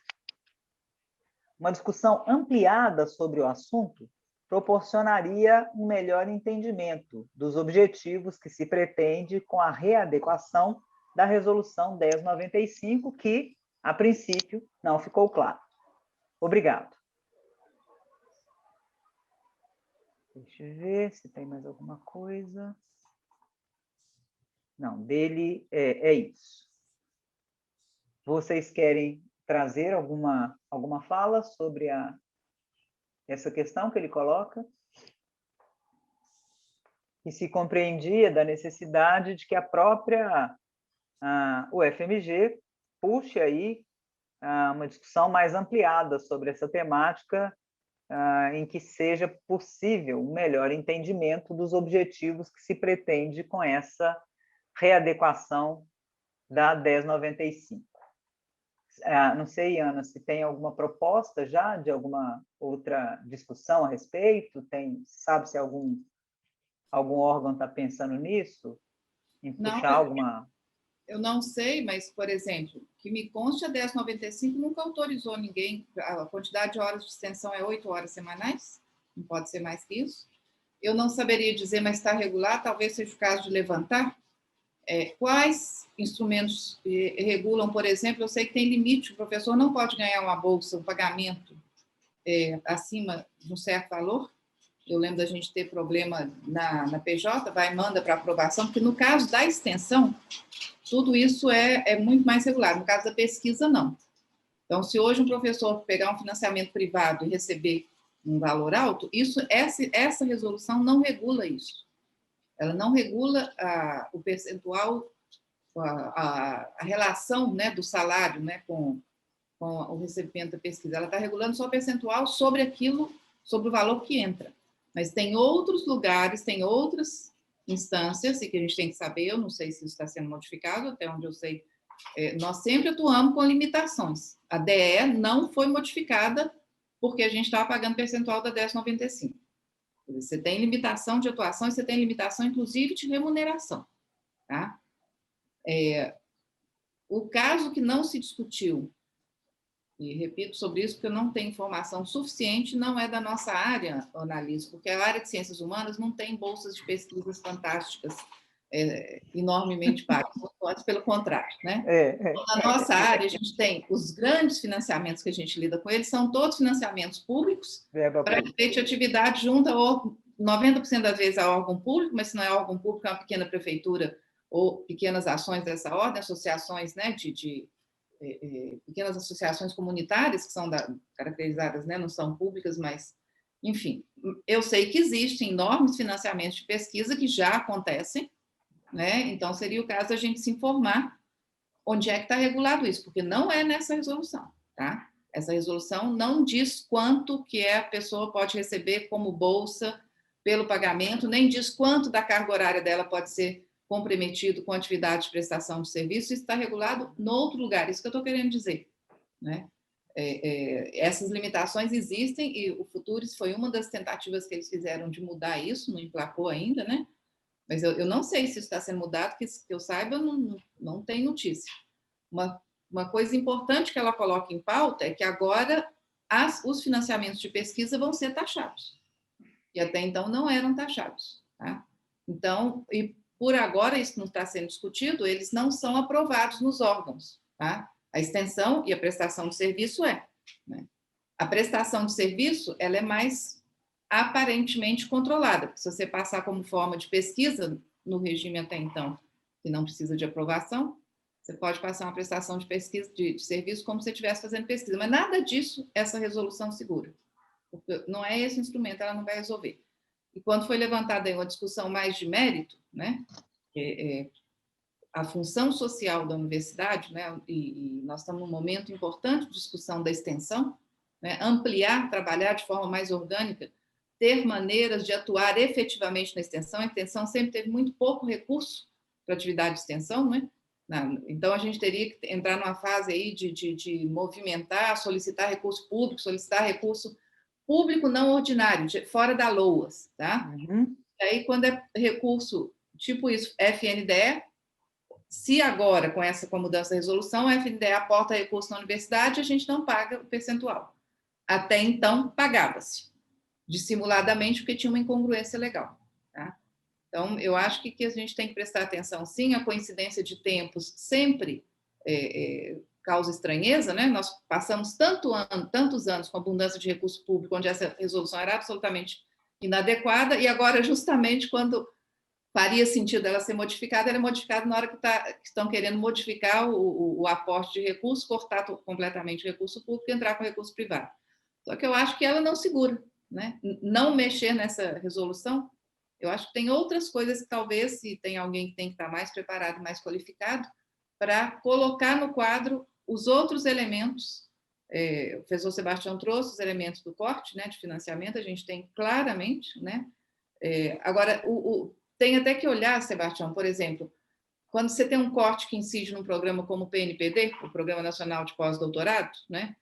Uma discussão ampliada sobre o assunto proporcionaria um melhor entendimento dos objetivos que se pretende com a readequação da Resolução 1095, que, a princípio, não ficou claro. Obrigado. Deixa eu ver se tem mais alguma coisa. Não, dele é isso. Vocês querem trazer alguma fala sobre essa questão que ele coloca? E se compreendia da necessidade de que a própria UFMG puxe aí uma discussão mais ampliada sobre essa temática, em que seja possível um melhor entendimento dos objetivos que se pretende com essa readequação da 1095. Não sei, Ana, se tem alguma proposta já de alguma outra discussão a respeito? Sabe se algum órgão está pensando nisso? Em puxar alguma... Eu não sei, mas, por exemplo, que me conste, a 1095 nunca autorizou ninguém, a quantidade de horas de extensão é 8 horas semanais, não pode ser mais que isso. Eu não saberia dizer, mas está regular, talvez seja o caso de levantar. Quais instrumentos regulam, por exemplo, eu sei que tem limite, o professor não pode ganhar uma bolsa, um pagamento acima de um certo valor. Eu lembro da gente ter problema na PJ, manda para aprovação, porque no caso da extensão, tudo isso é muito mais regular. No caso da pesquisa, não. Então, se hoje um professor pegar um financiamento privado e receber um valor alto, essa resolução não regula isso. Ela não regula o percentual, a relação, né, do salário, né, com o recebimento da pesquisa. Ela está regulando só o percentual sobre aquilo, sobre o valor que entra. Mas tem outros lugares, tem outras instâncias, e que a gente tem que saber, eu não sei se isso está sendo modificado, até onde eu sei, nós sempre atuamos com limitações. A DE não foi modificada porque a gente estava pagando percentual da 1095. Você tem limitação de atuação e você tem limitação, inclusive, de remuneração. Tá? O caso que não se discutiu, e repito sobre isso porque eu não tenho informação suficiente, não é da nossa área, Annalise, porque a área de ciências humanas não tem bolsas de pesquisas fantásticas, enormemente pagas, pelo contrário. Né? Então, na nossa área, a gente tem os grandes financiamentos que a gente lida com eles, são todos financiamentos públicos, para efeito de atividade junto a 90% das vezes a órgão público, mas se não é órgão público, é uma pequena prefeitura ou pequenas ações dessa ordem, associações, né, pequenas associações comunitárias que são caracterizadas, né, não são públicas, mas, enfim, eu sei que existem enormes financiamentos de pesquisa que já acontecem, né? Então seria o caso da gente se informar onde é que está regulado isso, porque não é nessa resolução, tá? Essa resolução não diz quanto que a pessoa pode receber como bolsa pelo pagamento, nem diz quanto da carga horária dela pode ser comprometido com atividade de prestação de serviço. Isso está regulado em outro lugar, isso que eu estou querendo dizer. Né? Essas limitações existem e o Futuris foi uma das tentativas que eles fizeram de mudar isso, não emplacou ainda, né? Mas eu não sei se isso está sendo mudado, que eu saiba, eu não tenho notícia. Uma coisa importante que ela coloca em pauta é que agora os financiamentos de pesquisa vão ser taxados, e até então não eram taxados. Tá? Então, e por agora, isso não está sendo discutido, eles não são aprovados nos órgãos. Tá? A extensão e a prestação de serviço né? A prestação de serviço, ela é mais aparentemente controlada, porque se você passar como forma de pesquisa, no regime até então, que não precisa de aprovação, Você pode passar uma prestação de pesquisa, de serviço, como se você estivesse fazendo pesquisa, mas nada disso essa resolução segura. Porque não é esse instrumento, ela não vai resolver. E quando foi levantada aí uma discussão mais de mérito, né, a função social da universidade, né, e nós estamos num momento importante de discussão da extensão, né, ampliar, trabalhar de forma mais orgânica, ter maneiras de atuar efetivamente na extensão. A extensão sempre teve muito pouco recurso para atividade de extensão, né? Então, a gente teria que entrar numa fase aí de movimentar, solicitar recurso público não ordinário, fora da LOAS, tá? Uhum. Aí, quando é recurso tipo isso, FNDE, se agora, com a mudança da resolução, a FNDE aporta recurso na universidade, a gente não paga o percentual. Até então, pagava-se, dissimuladamente, porque tinha uma incongruência legal, tá? Então, eu acho que a gente tem que prestar atenção, sim, a coincidência de tempos sempre causa estranheza, né? Nós passamos tantos anos com abundância de recurso público, onde essa resolução era absolutamente inadequada, e agora, justamente quando faria sentido ela ser modificada, ela é modificada na hora que estão querendo modificar o aporte de recursos, cortar completamente o recurso público e entrar com recurso privado. Só que eu acho que ela não segura, né? Não mexer nessa resolução. Eu acho que tem outras coisas que talvez, se tem alguém que tem que estar mais preparado, mais qualificado, para colocar no quadro os outros elementos. O professor Sebastião trouxe os elementos do corte, né, de financiamento, a gente tem claramente, né? Agora, tem até que olhar, Sebastião, por exemplo, quando você tem um corte que incide num programa como o PNPD, o Programa Nacional de Pós-Doutorado, né?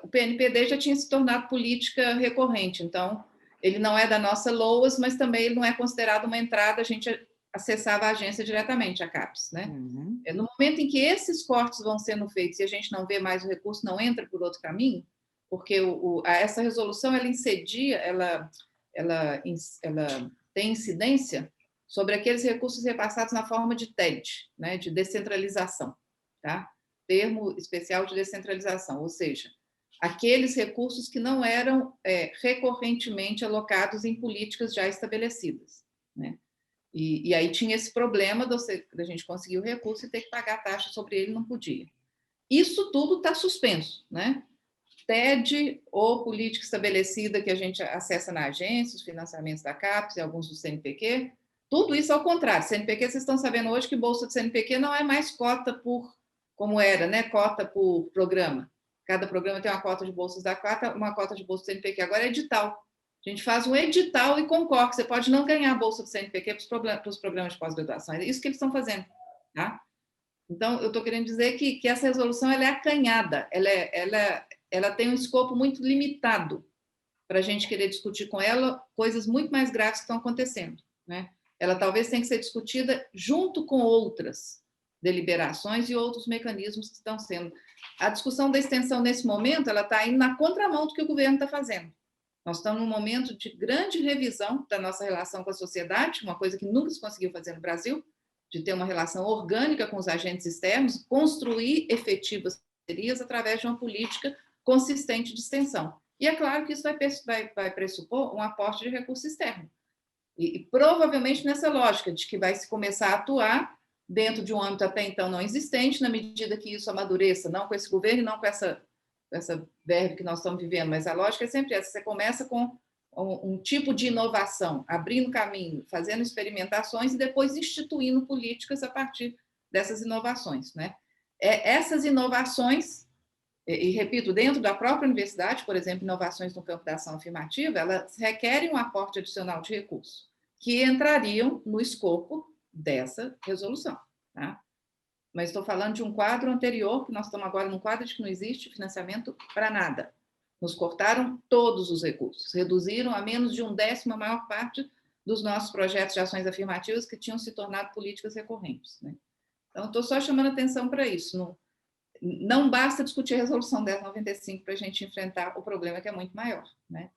O PNPD já tinha se tornado política recorrente, então ele não é da nossa LOAS, mas também ele não é considerado uma entrada, a gente acessava a agência diretamente, a CAPES, né? Uhum. No momento em que esses cortes vão sendo feitos e a gente não vê mais o recurso, não entra por outro caminho, porque essa resolução, ela incidia, ela tem incidência sobre aqueles recursos repassados na forma de TED, né, de descentralização, tá? Termo especial de descentralização, ou seja, aqueles recursos que não eram recorrentemente alocados em políticas já estabelecidas, né? E aí tinha esse problema da gente conseguir o recurso e ter que pagar taxa sobre ele, não podia. Isso tudo está suspenso, né? TED ou política estabelecida que a gente acessa na agência, os financiamentos da CAPES e alguns do CNPq, tudo isso ao contrário. CNPq, vocês estão sabendo hoje que bolsa de CNPq não é mais cota por, como era, né? Cota por programa. Cada programa tem uma cota de bolsas da CATA, uma cota de bolsa do CNPq. Agora é edital. A gente faz um edital e concorre. Você pode não ganhar a bolsa do CNPq para os programas de pós-graduação. É isso que eles estão fazendo, tá? Então, eu estou querendo dizer que essa resolução ela é acanhada, ela tem um escopo muito limitado para a gente querer discutir com ela coisas muito mais graves que estão acontecendo, né? Ela talvez tenha que ser discutida junto com outras deliberações e outros mecanismos que estão sendo. A discussão da extensão, nesse momento, ela está indo na contramão do que o governo está fazendo. Nós estamos num momento de grande revisão da nossa relação com a sociedade, uma coisa que nunca se conseguiu fazer no Brasil, de ter uma relação orgânica com os agentes externos, construir efetivas parcerias através de uma política consistente de extensão. E é claro que isso vai pressupor um aporte de recurso externo. E provavelmente nessa lógica de que vai se começar a atuar dentro de um âmbito até então não existente, na medida que isso amadureça, não com esse governo e não com essa verve que nós estamos vivendo, mas a lógica é sempre essa. Você começa com um tipo de inovação, abrindo caminho, fazendo experimentações e depois instituindo políticas a partir dessas inovações, né? Essas inovações, e repito, dentro da própria universidade, por exemplo, inovações no campo da ação afirmativa, elas requerem um aporte adicional de recursos, que entrariam no escopo dessa resolução, tá? Mas estou falando de um quadro anterior, que nós estamos agora num quadro de que não existe financiamento para nada. Nos cortaram todos os recursos, reduziram a menos de 1/10 a maior parte dos nossos projetos de ações afirmativas que tinham se tornado políticas recorrentes, né? Então, estou só chamando atenção para isso. Não basta discutir a resolução 1095 para a gente enfrentar o problema que é muito maior, né?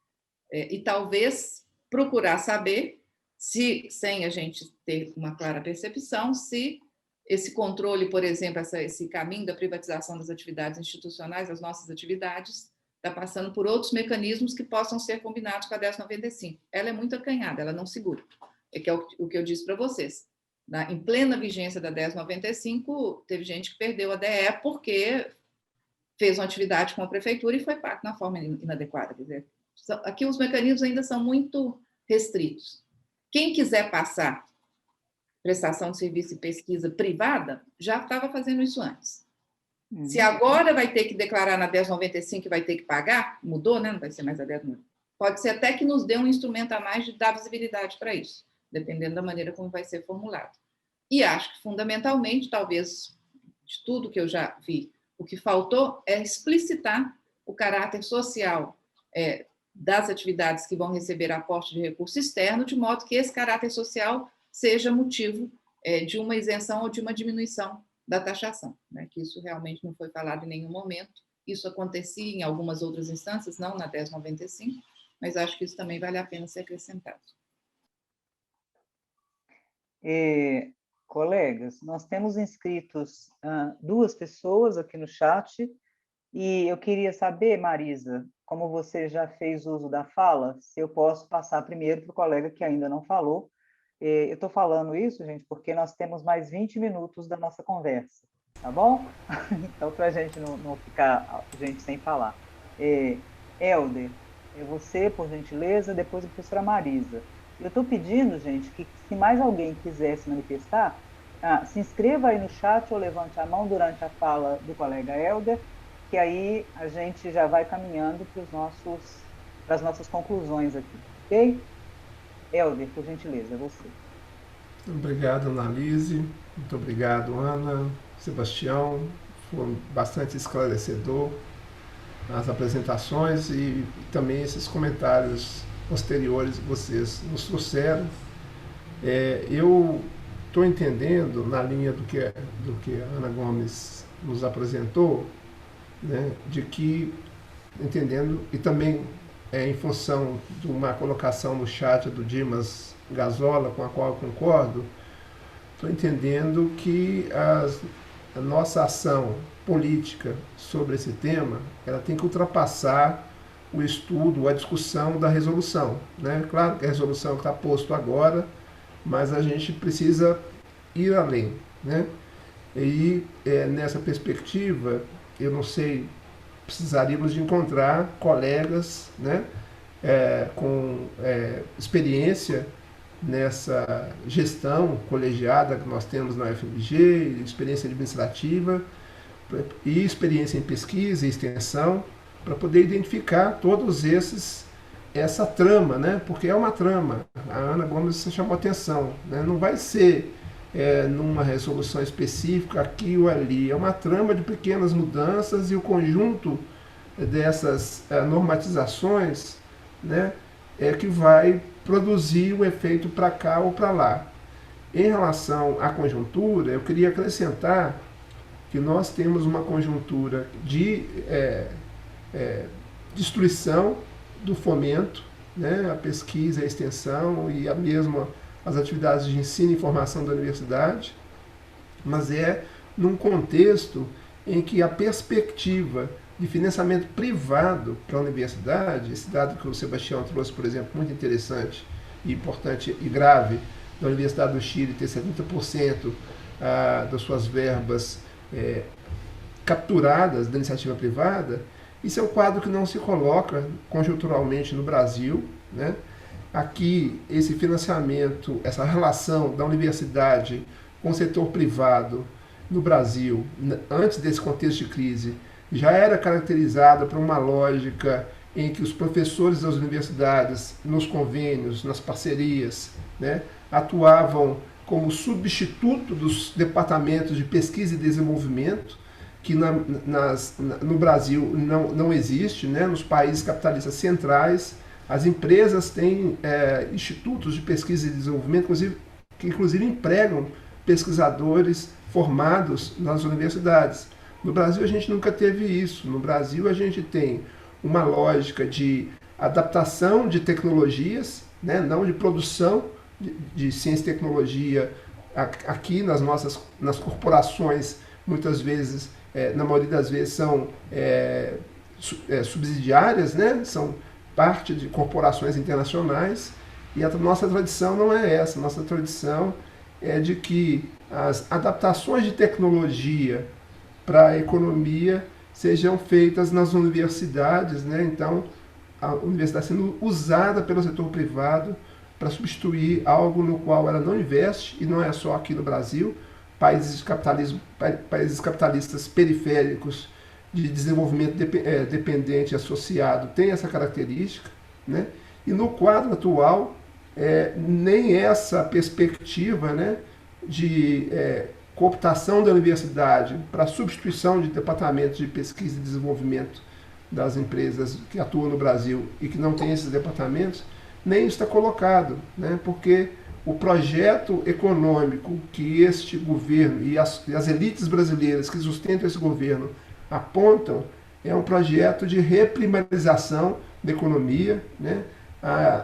E talvez procurar saber se, sem a gente ter uma clara percepção, se esse controle, por exemplo, esse caminho da privatização das atividades institucionais, das nossas atividades, está passando por outros mecanismos que possam ser combinados com a 1095. Ela é muito acanhada, ela não segura. É que é o que eu disse para vocês. em plena vigência da 1095, teve gente que perdeu a DE porque fez uma atividade com a prefeitura e foi pago na forma inadequada. Quer dizer, aqui os mecanismos ainda são muito restritos. Quem quiser passar prestação de serviço e pesquisa privada, já estava fazendo isso antes. Se agora vai ter que declarar na 1095 e vai ter que pagar, mudou, né? Não vai ser mais a 1095. Pode ser até que nos dê um instrumento a mais de dar visibilidade para isso, dependendo da maneira como vai ser formulado. E acho que, fundamentalmente, talvez de tudo que eu já vi, o que faltou é explicitar o caráter social das atividades que vão receber aporte de recurso externo, de modo que esse caráter social seja motivo de uma isenção ou de uma diminuição da taxação, né? Que isso realmente não foi falado em nenhum momento. Isso acontecia em algumas outras instâncias, não na 1095, mas acho que isso também vale a pena ser acrescentado. Colegas, nós temos inscritos 2 pessoas aqui no chat, e eu queria saber, Marisa, como você já fez uso da fala, se eu posso passar primeiro para o colega que ainda não falou. Eu estou falando isso, gente, porque nós temos mais 20 minutos da nossa conversa, tá bom? Então, para a gente não ficar gente sem falar. Helder, você, por gentileza, depois a professora Marisa. Eu estou pedindo, gente, que se mais alguém quiser se manifestar, se inscreva aí no chat ou levante a mão durante a fala do colega Helder, que aí a gente já vai caminhando para as nossas conclusões aqui, ok? Helder, por gentileza, é você. Obrigado, Annalise. Muito obrigado, Ana, Sebastião. Foi bastante esclarecedor as apresentações e também esses comentários posteriores que vocês nos trouxeram. Eu estou entendendo, na linha do que a Ana Gomes nos apresentou, né, de que, entendendo, e também em função de uma colocação no chat do Dimas Gazola, com a qual eu concordo, estou entendendo que a nossa ação política sobre esse tema, ela tem que ultrapassar o estudo, a discussão da resolução, né? Claro que a resolução está posta agora, mas a gente precisa ir além, né? E nessa perspectiva, eu não sei, precisaríamos de encontrar colegas, né, com experiência nessa gestão colegiada que nós temos na UFMG, experiência administrativa e experiência em pesquisa e extensão, para poder identificar todos essa trama, né? Porque é uma trama. A Ana Gomes chamou atenção, né? Não vai ser numa resolução específica aqui ou ali, é uma trama de pequenas mudanças e o conjunto dessas normatizações, né, que vai produzir o efeito para cá ou para lá. Em relação à conjuntura, eu queria acrescentar que nós temos uma conjuntura de destruição do fomento, né, a pesquisa, a extensão e as atividades de ensino e formação da universidade, mas num contexto em que a perspectiva de financiamento privado para a universidade, esse dado que o Sebastião trouxe, por exemplo, muito interessante e importante e grave, da Universidade do Chile ter 70% das suas verbas capturadas da iniciativa privada, isso é um quadro que não se coloca conjunturalmente no Brasil, né? Aqui, esse financiamento, essa relação da universidade com o setor privado no Brasil, antes desse contexto de crise, já era caracterizada por uma lógica em que os professores das universidades, nos convênios, nas parcerias, né, atuavam como substituto dos departamentos de pesquisa e desenvolvimento, que no Brasil não existe, né? Nos países capitalistas centrais, as empresas têm institutos de pesquisa e desenvolvimento, que inclusive empregam pesquisadores formados nas universidades. No Brasil a gente nunca teve isso. No Brasil a gente tem uma lógica de adaptação de tecnologias, né? Não de produção de ciência e tecnologia aqui nas corporações, muitas vezes, na maioria das vezes são subsidiárias, né? São parte de corporações internacionais, e a nossa tradição não é essa. Nossa tradição é de que as adaptações de tecnologia para a economia sejam feitas nas universidades, né? Então, a universidade sendo usada pelo setor privado para substituir algo no qual ela não investe, e não é só aqui no Brasil. Países capitalistas periféricos de desenvolvimento dependente associado têm essa característica, né? E no quadro atual, nem essa perspectiva, né, de cooptação da universidade para substituição de departamentos de pesquisa e desenvolvimento das empresas que atuam no Brasil e que não têm esses departamentos, nem está colocado, né? Porque o projeto econômico que este governo e as elites brasileiras que sustentam esse governo apontam é um projeto de reprimarização da economia, né?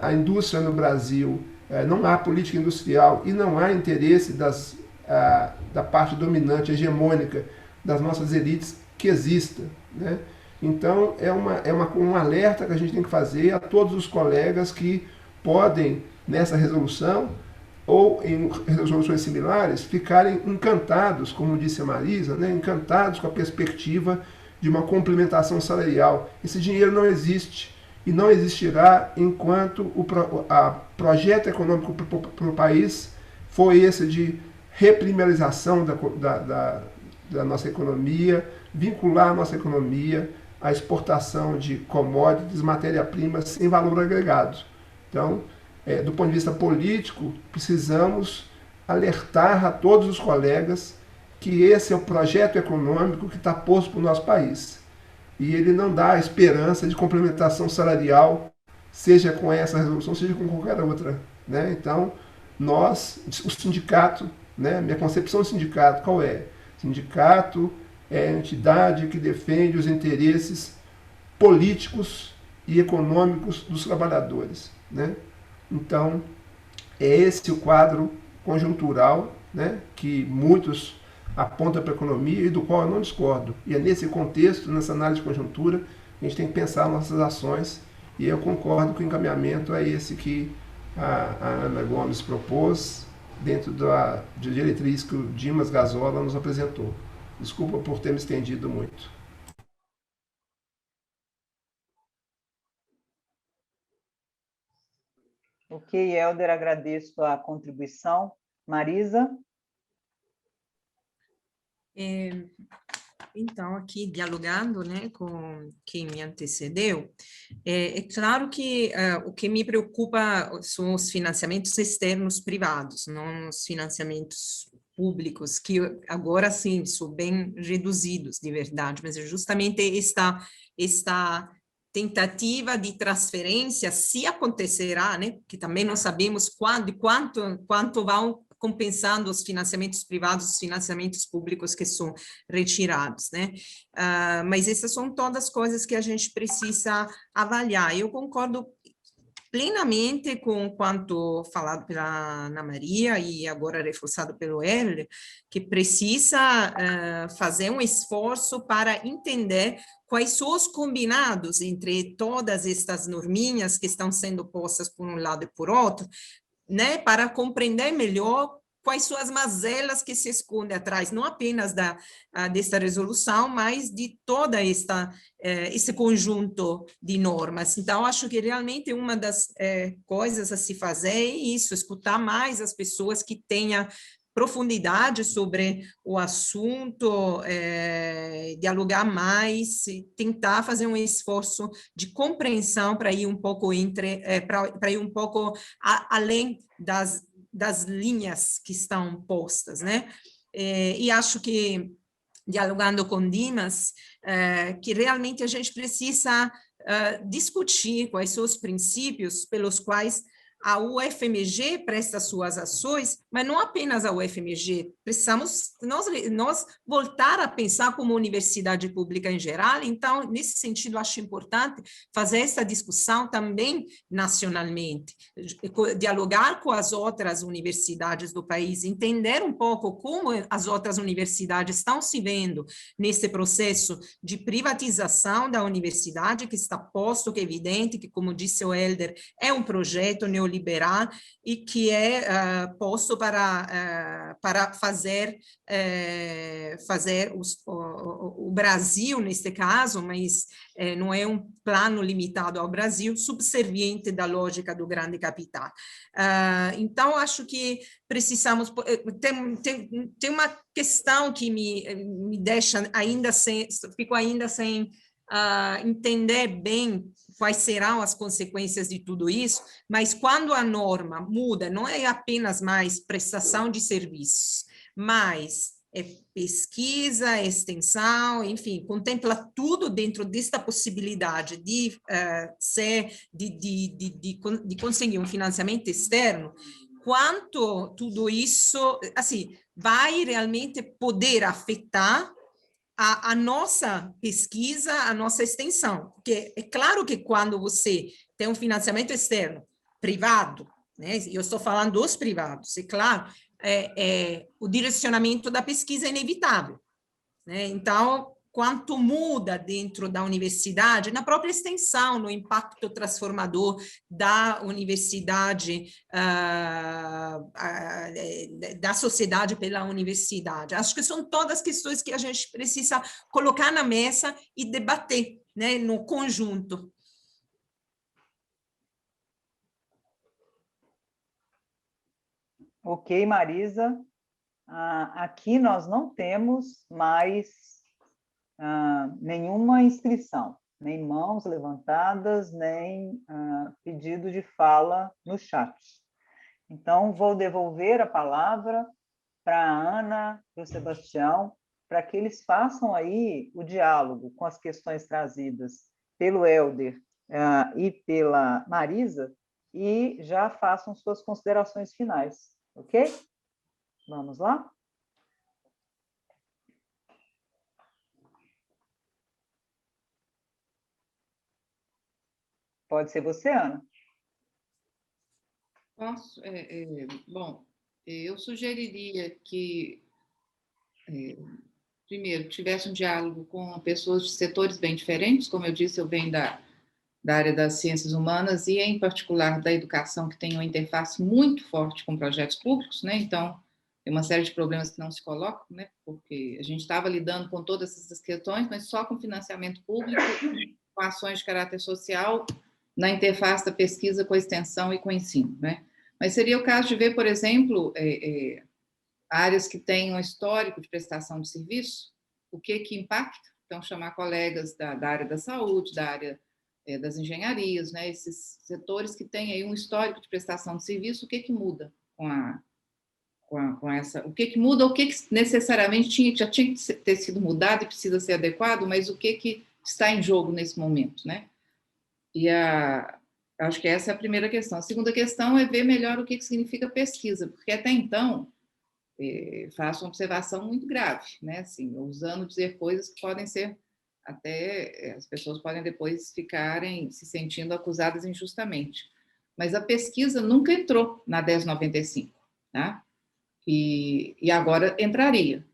A indústria no Brasil, não há política industrial e não há interesse da parte dominante, hegemônica das nossas elites que exista, né? Então, um alerta que a gente tem que fazer a todos os colegas que podem, nessa resolução, ou em resoluções similares, ficarem encantados, como disse a Marisa, né, encantados com a perspectiva de uma complementação salarial. Esse dinheiro não existe e não existirá enquanto o projeto econômico para o país for esse de reprimarização da nossa economia, vincular a nossa economia à exportação de commodities, matéria-primas sem valor agregado. Então, do ponto de vista político, precisamos alertar a todos os colegas que esse é o projeto econômico que está posto para o nosso país. E ele não dá esperança de complementação salarial, seja com essa resolução, seja com qualquer outra, né? Então, o sindicato, né? Minha concepção do sindicato, qual é? Sindicato é a entidade que defende os interesses políticos e econômicos dos trabalhadores, né? Então, é esse o quadro conjuntural, né, que muitos apontam para a economia e do qual eu não discordo. E é nesse contexto, nessa análise de conjuntura, a gente tem que pensar nossas ações, e eu concordo que o encaminhamento é esse que a Ana Gomes propôs, dentro de diretriz que o Dimas Gazola nos apresentou. Desculpa por ter me estendido muito. Ok, Helder, agradeço a contribuição. Marisa? Então, aqui, dialogando, né, com quem me antecedeu, é claro que o que me preocupa são os financiamentos externos privados, não os financiamentos públicos, que agora, sim, são bem reduzidos, de verdade, mas é justamente esta tentativa de transferência, se acontecerá, né, que também não sabemos quanto vão compensando os financiamentos privados, os financiamentos públicos que são retirados, né? Mas essas são todas coisas que a gente precisa avaliar. Eu concordo plenamente com quanto falado pela Ana Maria e agora reforçado pelo Hélio, que precisa fazer um esforço para entender quais são os combinados entre todas estas norminhas que estão sendo postas por um lado e por outro, né, para compreender melhor quais são as mazelas que se escondem atrás, não apenas desta resolução, mas de toda esse conjunto de normas. Então, acho que realmente uma das coisas a se fazer é isso, escutar mais as pessoas que tenham profundidade sobre o assunto, dialogar mais, tentar fazer um esforço de compreensão para ir um pouco para ir um pouco além das linhas que estão postas, né? E acho que, dialogando com Dimas, que realmente a gente precisa discutir quais são os princípios pelos quais a UFMG presta suas ações, mas não apenas a UFMG, precisamos nós voltar a pensar como universidade pública em geral. Então, nesse sentido, acho importante fazer essa discussão também nacionalmente, dialogar com as outras universidades do país, entender um pouco como as outras universidades estão se vendo nesse processo de privatização da universidade, que está posto, que é evidente, que, como disse o Helder, é um projeto neoliberal, liberar e que é posto para fazer o Brasil, neste caso, mas não é um plano limitado ao Brasil, subserviente da lógica do grande capital. Então, acho que precisamos... Tem uma questão que me deixa ainda sem... Fico ainda sem entender bem quais serão as consequências de tudo isso, mas quando a norma muda, não é apenas mais prestação de serviços, mas é pesquisa, extensão, enfim, contempla tudo dentro desta possibilidade de conseguir um financiamento externo, quanto tudo isso, assim, vai realmente poder afetar a nossa pesquisa, a nossa extensão. Porque é claro que quando você tem um financiamento externo privado, né, eu estou falando dos privados, é claro, o direcionamento da pesquisa é inevitável, né? Então, quanto muda dentro da universidade, na própria extensão, no impacto transformador da universidade, da sociedade pela universidade. Acho que são todas questões que a gente precisa colocar na mesa e debater, né, no conjunto. Ok, Marisa. Aqui nós não temos mais nenhuma inscrição, nem mãos levantadas, nem pedido de fala no chat. Então, vou devolver a palavra para a Ana, para o Sebastião, para que eles façam aí o diálogo com as questões trazidas pelo Helder e pela Marisa, e já façam suas considerações finais, ok? Vamos lá? Pode ser você, Ana. Posso? Bom, eu sugeriria que, primeiro, tivesse um diálogo com pessoas de setores bem diferentes. Como eu disse, eu venho da área das ciências humanas e, em particular, da educação, que tem uma interface muito forte com projetos públicos, né? Então, tem uma série de problemas que não se colocam, né? Porque a gente estava lidando com todas essas questões, mas só com financiamento público, com ações de caráter social, na interface da pesquisa com a extensão e com o ensino, né? Mas seria o caso de ver, por exemplo, áreas que têm um histórico de prestação de serviço, o que impacta. Então, chamar colegas da área da saúde, da área das engenharias, né? Esses setores que têm aí um histórico de prestação de serviço, o que muda com essa, o que muda, o que necessariamente já tinha que ter sido mudado e precisa ser adequado, mas o que está em jogo nesse momento, né? E acho que essa é a primeira questão. A segunda questão é ver melhor o que significa pesquisa, porque até então faço uma observação muito grave, né? Assim, ousando dizer coisas que podem ser até as pessoas podem depois ficarem se sentindo acusadas injustamente. Mas a pesquisa nunca entrou na 1095, tá? E agora entraria.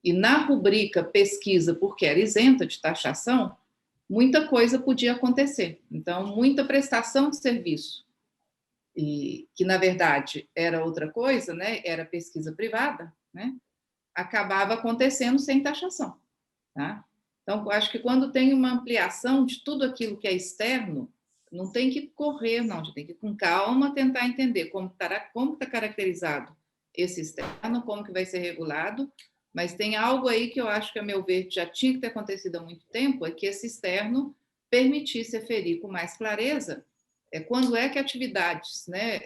E na rubrica pesquisa, porque era isenta de taxação, muita coisa podia acontecer. Então, muita prestação de serviço, e que, na verdade, era outra coisa, né? Era pesquisa privada, né? Acabava acontecendo sem taxação, tá? Então, acho que quando tem uma ampliação de tudo aquilo que é externo, não tem que correr, não, a gente tem que, com calma, tentar entender como está caracterizado esse externo, como que vai ser regulado, mas tem algo aí que eu acho que, a meu ver, já tinha que ter acontecido há muito tempo, é que esse externo permitisse aferir com mais clareza quando é que atividades, né,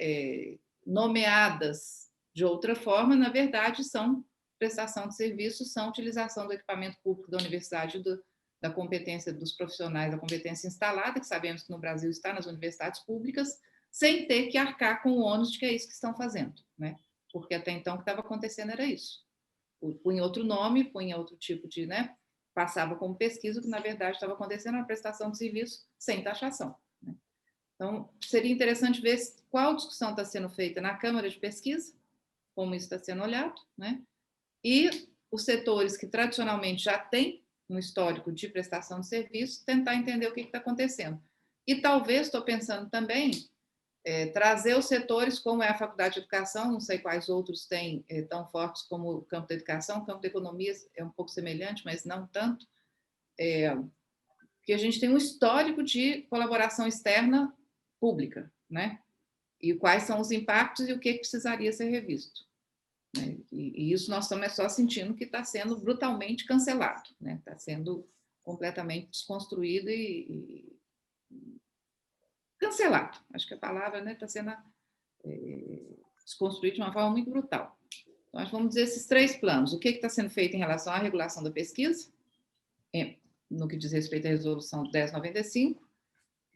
nomeadas de outra forma, na verdade, são prestação de serviços, são utilização do equipamento público da universidade, da competência dos profissionais, da competência instalada, que sabemos que no Brasil está nas universidades públicas, sem ter que arcar com o ônus de que é isso que estão fazendo, né? Porque até então o que estava acontecendo era isso. Punha outro nome, punha outro tipo de, né? Passava como pesquisa, o que na verdade estava acontecendo era a prestação de serviço sem taxação, né? Então, seria interessante ver qual discussão está sendo feita na Câmara de Pesquisa, como isso está sendo olhado, né? E os setores que tradicionalmente já têm um histórico de prestação de serviço, tentar entender o que está acontecendo. E talvez, estou pensando também, trazer os setores, como é a Faculdade de Educação, não sei quais outros têm tão fortes como o campo da educação, o campo da economia é um pouco semelhante, mas não tanto, porque a gente tem um histórico de colaboração externa pública, né? E quais são os impactos e o que precisaria ser revisto. Né? E isso nós estamos só sentindo que está sendo brutalmente cancelado, né? Está sendo completamente desconstruído e cancelado. Acho que a palavra, né, está sendo desconstruído de uma forma muito brutal. Então, nós vamos dizer esses 3 planos. O que está sendo feito em relação à regulação da pesquisa, no que diz respeito à resolução 1095,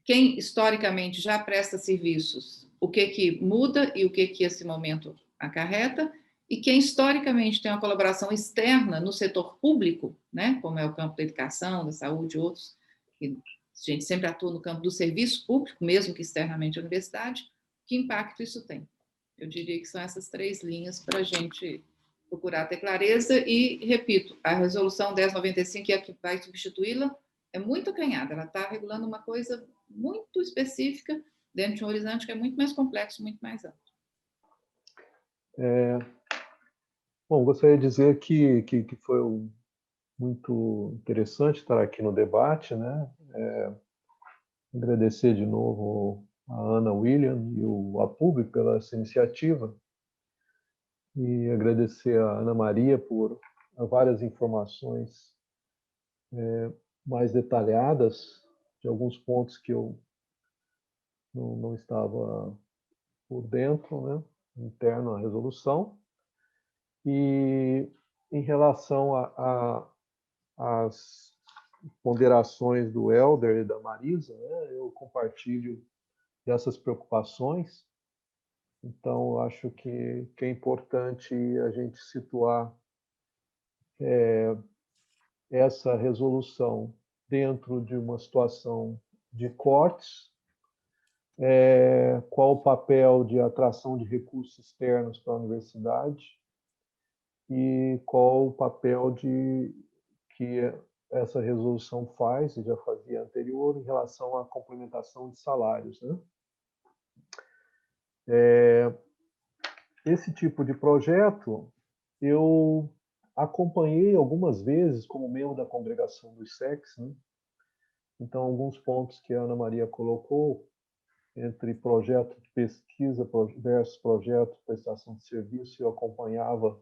quem historicamente já presta serviços, o que muda e o que esse momento acarreta, e quem historicamente tem uma colaboração externa no setor público, né, como é o campo da educação, da saúde e outros, que a gente sempre atua no campo do serviço público, mesmo que externamente à universidade, que impacto isso tem? Eu diria que são essas 3 linhas para a gente procurar ter clareza e, repito, a resolução 1095, que é a que vai substituí-la, é muito acanhada, ela está regulando uma coisa muito específica dentro de um horizonte que é muito mais complexo, muito mais amplo. Bom, gostaria de dizer que foi muito interessante estar aqui no debate, né? Agradecer de novo a Ana William e o APUB pela essa iniciativa e agradecer a Ana Maria por várias informações mais detalhadas de alguns pontos que eu não estava por dentro, né, interno à resolução. E em relação às ponderações do Helder e da Marisa, né, eu compartilho dessas preocupações. Então, eu acho que é importante a gente situar essa resolução dentro de uma situação de cortes, qual o papel de atração de recursos externos para a universidade e qual o papel que essa resolução faz, e já fazia anterior, em relação à complementação de salários, né? Esse tipo de projeto eu acompanhei algumas vezes como membro da congregação dos SECs, né? Então, alguns pontos que a Ana Maria colocou, entre projeto de pesquisa versus projeto de prestação de serviço, eu acompanhava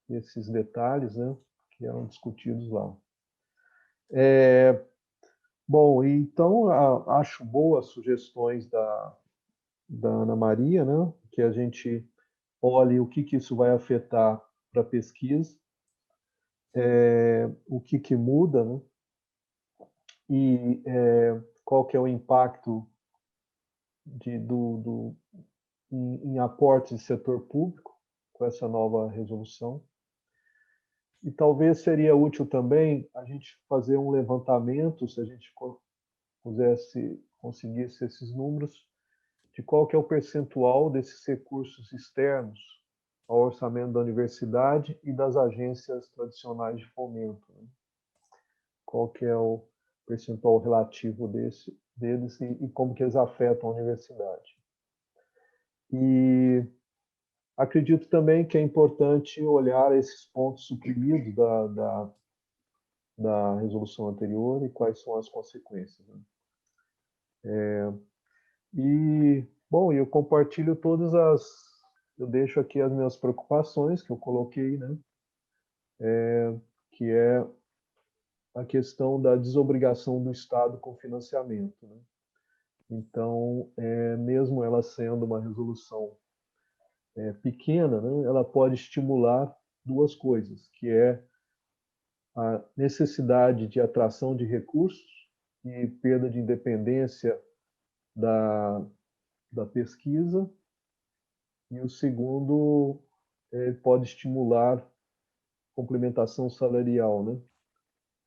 esses detalhes, né, que eram discutidos lá. Bom, então, acho boas sugestões da Ana Maria, né, que a gente olhe o que isso vai afetar para a pesquisa, o que muda, né, e qual que é o impacto em aportes de setor público com essa nova resolução. E talvez seria útil também a gente fazer um levantamento, se a gente conseguisse esses números, de qual que é o percentual desses recursos externos ao orçamento da universidade e das agências tradicionais de fomento, né? Qual que é o percentual relativo deles e como que eles afetam a universidade. E acredito também que é importante olhar esses pontos suprimidos da resolução anterior e quais são as consequências, né? Bom, eu compartilho eu deixo aqui as minhas preocupações que eu coloquei, né? Que é a questão da desobrigação do Estado com financiamento, né? Então, mesmo ela sendo uma resolução pequena, né, ela pode estimular 2 coisas, que é a necessidade de atração de recursos e perda de independência da pesquisa, e o segundo pode estimular complementação salarial, né,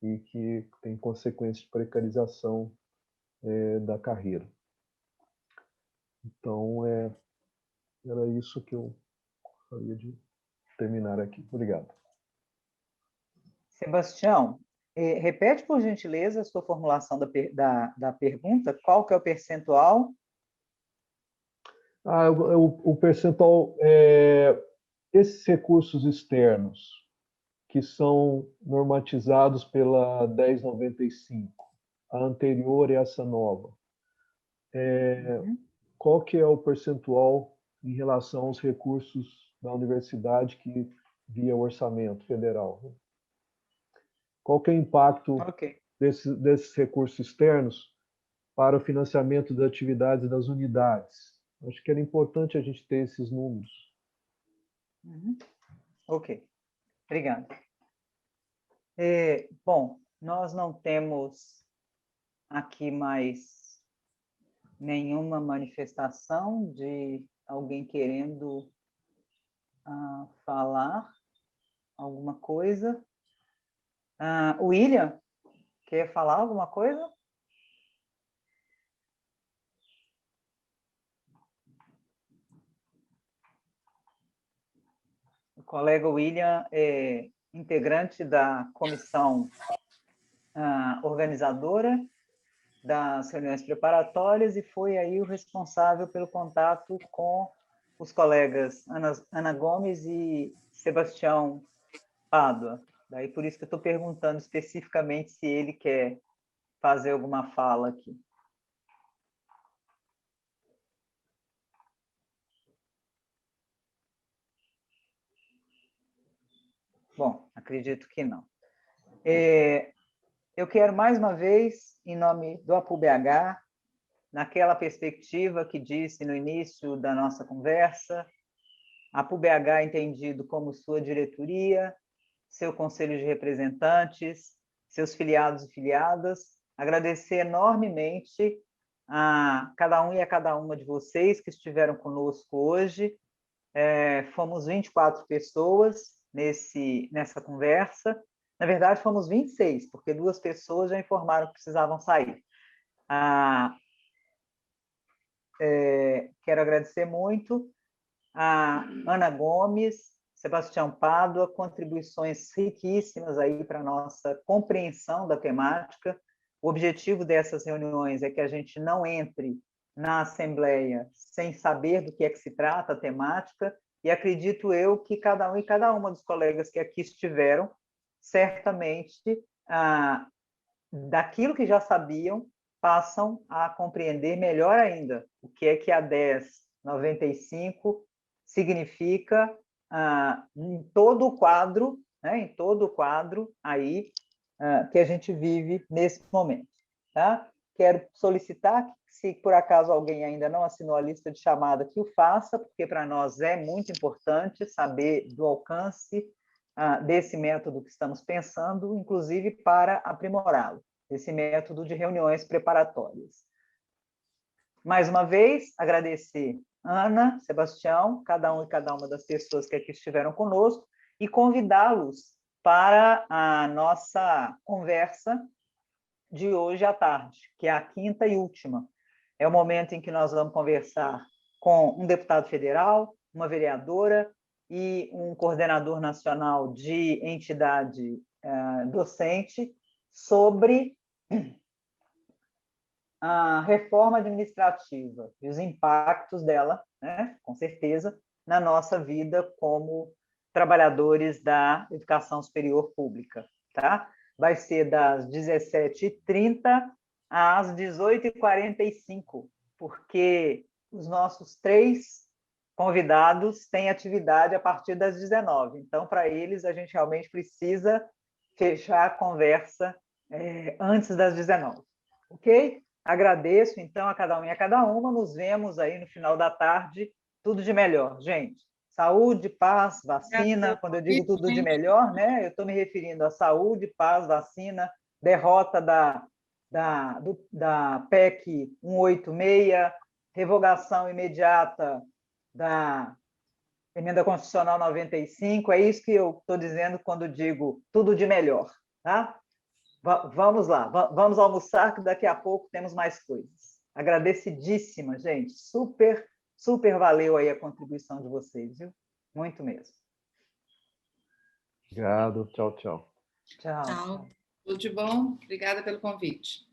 e que tem consequências de precarização da carreira. Então, era isso que eu gostaria de terminar aqui. Obrigado. Sebastião, repete, por gentileza, a sua formulação da pergunta. Qual que é o percentual? O percentual, esses recursos externos que são normatizados pela 1095, a anterior e essa nova, qual que é o percentual em relação aos recursos da universidade que via orçamento federal? Qual que é o impacto desses recursos externos para o financiamento das atividades das unidades? Acho que era importante a gente ter esses números. Ok, obrigado. Bom, nós não temos aqui mais nenhuma manifestação de alguém querendo falar alguma coisa. William, quer falar alguma coisa? O colega William é integrante da comissão organizadora das reuniões preparatórias e foi aí o responsável pelo contato com os colegas Ana Gomes e Sebastião Pádua. Daí por isso que eu estou perguntando especificamente se ele quer fazer alguma fala aqui. Bom, acredito que não. Eu quero, mais uma vez, em nome do APU-BH, naquela perspectiva que disse no início da nossa conversa, APU-BH entendido como sua diretoria, seu conselho de representantes, seus filiados e filiadas, agradecer enormemente a cada um e a cada uma de vocês que estiveram conosco hoje. Fomos 24 pessoas nessa conversa. Na verdade, fomos 26, porque 2 pessoas já informaram que precisavam sair. Quero agradecer muito a Ana Gomes, Sebastião Pádua, contribuições riquíssimas aí para a nossa compreensão da temática. O objetivo dessas reuniões é que a gente não entre na Assembleia sem saber do que é que se trata a temática, e acredito eu que cada um e cada uma dos colegas que aqui estiveram, certamente, daquilo que já sabiam, passam a compreender melhor ainda o que é que a 1095 significa em todo o quadro, né, em todo o quadro aí que a gente vive nesse momento. Tá? Quero solicitar que, se por acaso alguém ainda não assinou a lista de chamada, que o faça, porque para nós é muito importante saber do alcance desse método que estamos pensando, inclusive para aprimorá-lo, esse método de reuniões preparatórias. Mais uma vez, agradecer Ana, Sebastião, cada um e cada uma das pessoas que aqui estiveram conosco, e convidá-los para a nossa conversa de hoje à tarde, que é a quinta e última. É o momento em que nós vamos conversar com um deputado federal, uma vereadora e um coordenador nacional de entidade docente sobre a reforma administrativa e os impactos dela, né, com certeza, na nossa vida como trabalhadores da educação superior pública. Tá? Vai ser das 17h30 às 18h45, porque os nossos 3 convidados têm atividade a partir das 19h. Então, para eles, a gente realmente precisa fechar a conversa antes das 19h. Ok? Agradeço, então, a cada um e a cada uma. Nos vemos aí no final da tarde. Tudo de melhor, gente. Saúde, paz, vacina. Quando eu digo tudo de melhor, né, eu estou me referindo a saúde, paz, vacina, derrota da PEC 186, revogação imediata da Emenda Constitucional 95. É isso que eu estou dizendo quando digo tudo de melhor. Tá? Vamos lá, vamos almoçar, que daqui a pouco temos mais coisas. Agradecidíssima, gente. Super, super valeu aí a contribuição de vocês, viu? Muito mesmo. Obrigado. Tchau, tchau. Tchau. Tchau. Tudo de bom. Obrigada pelo convite.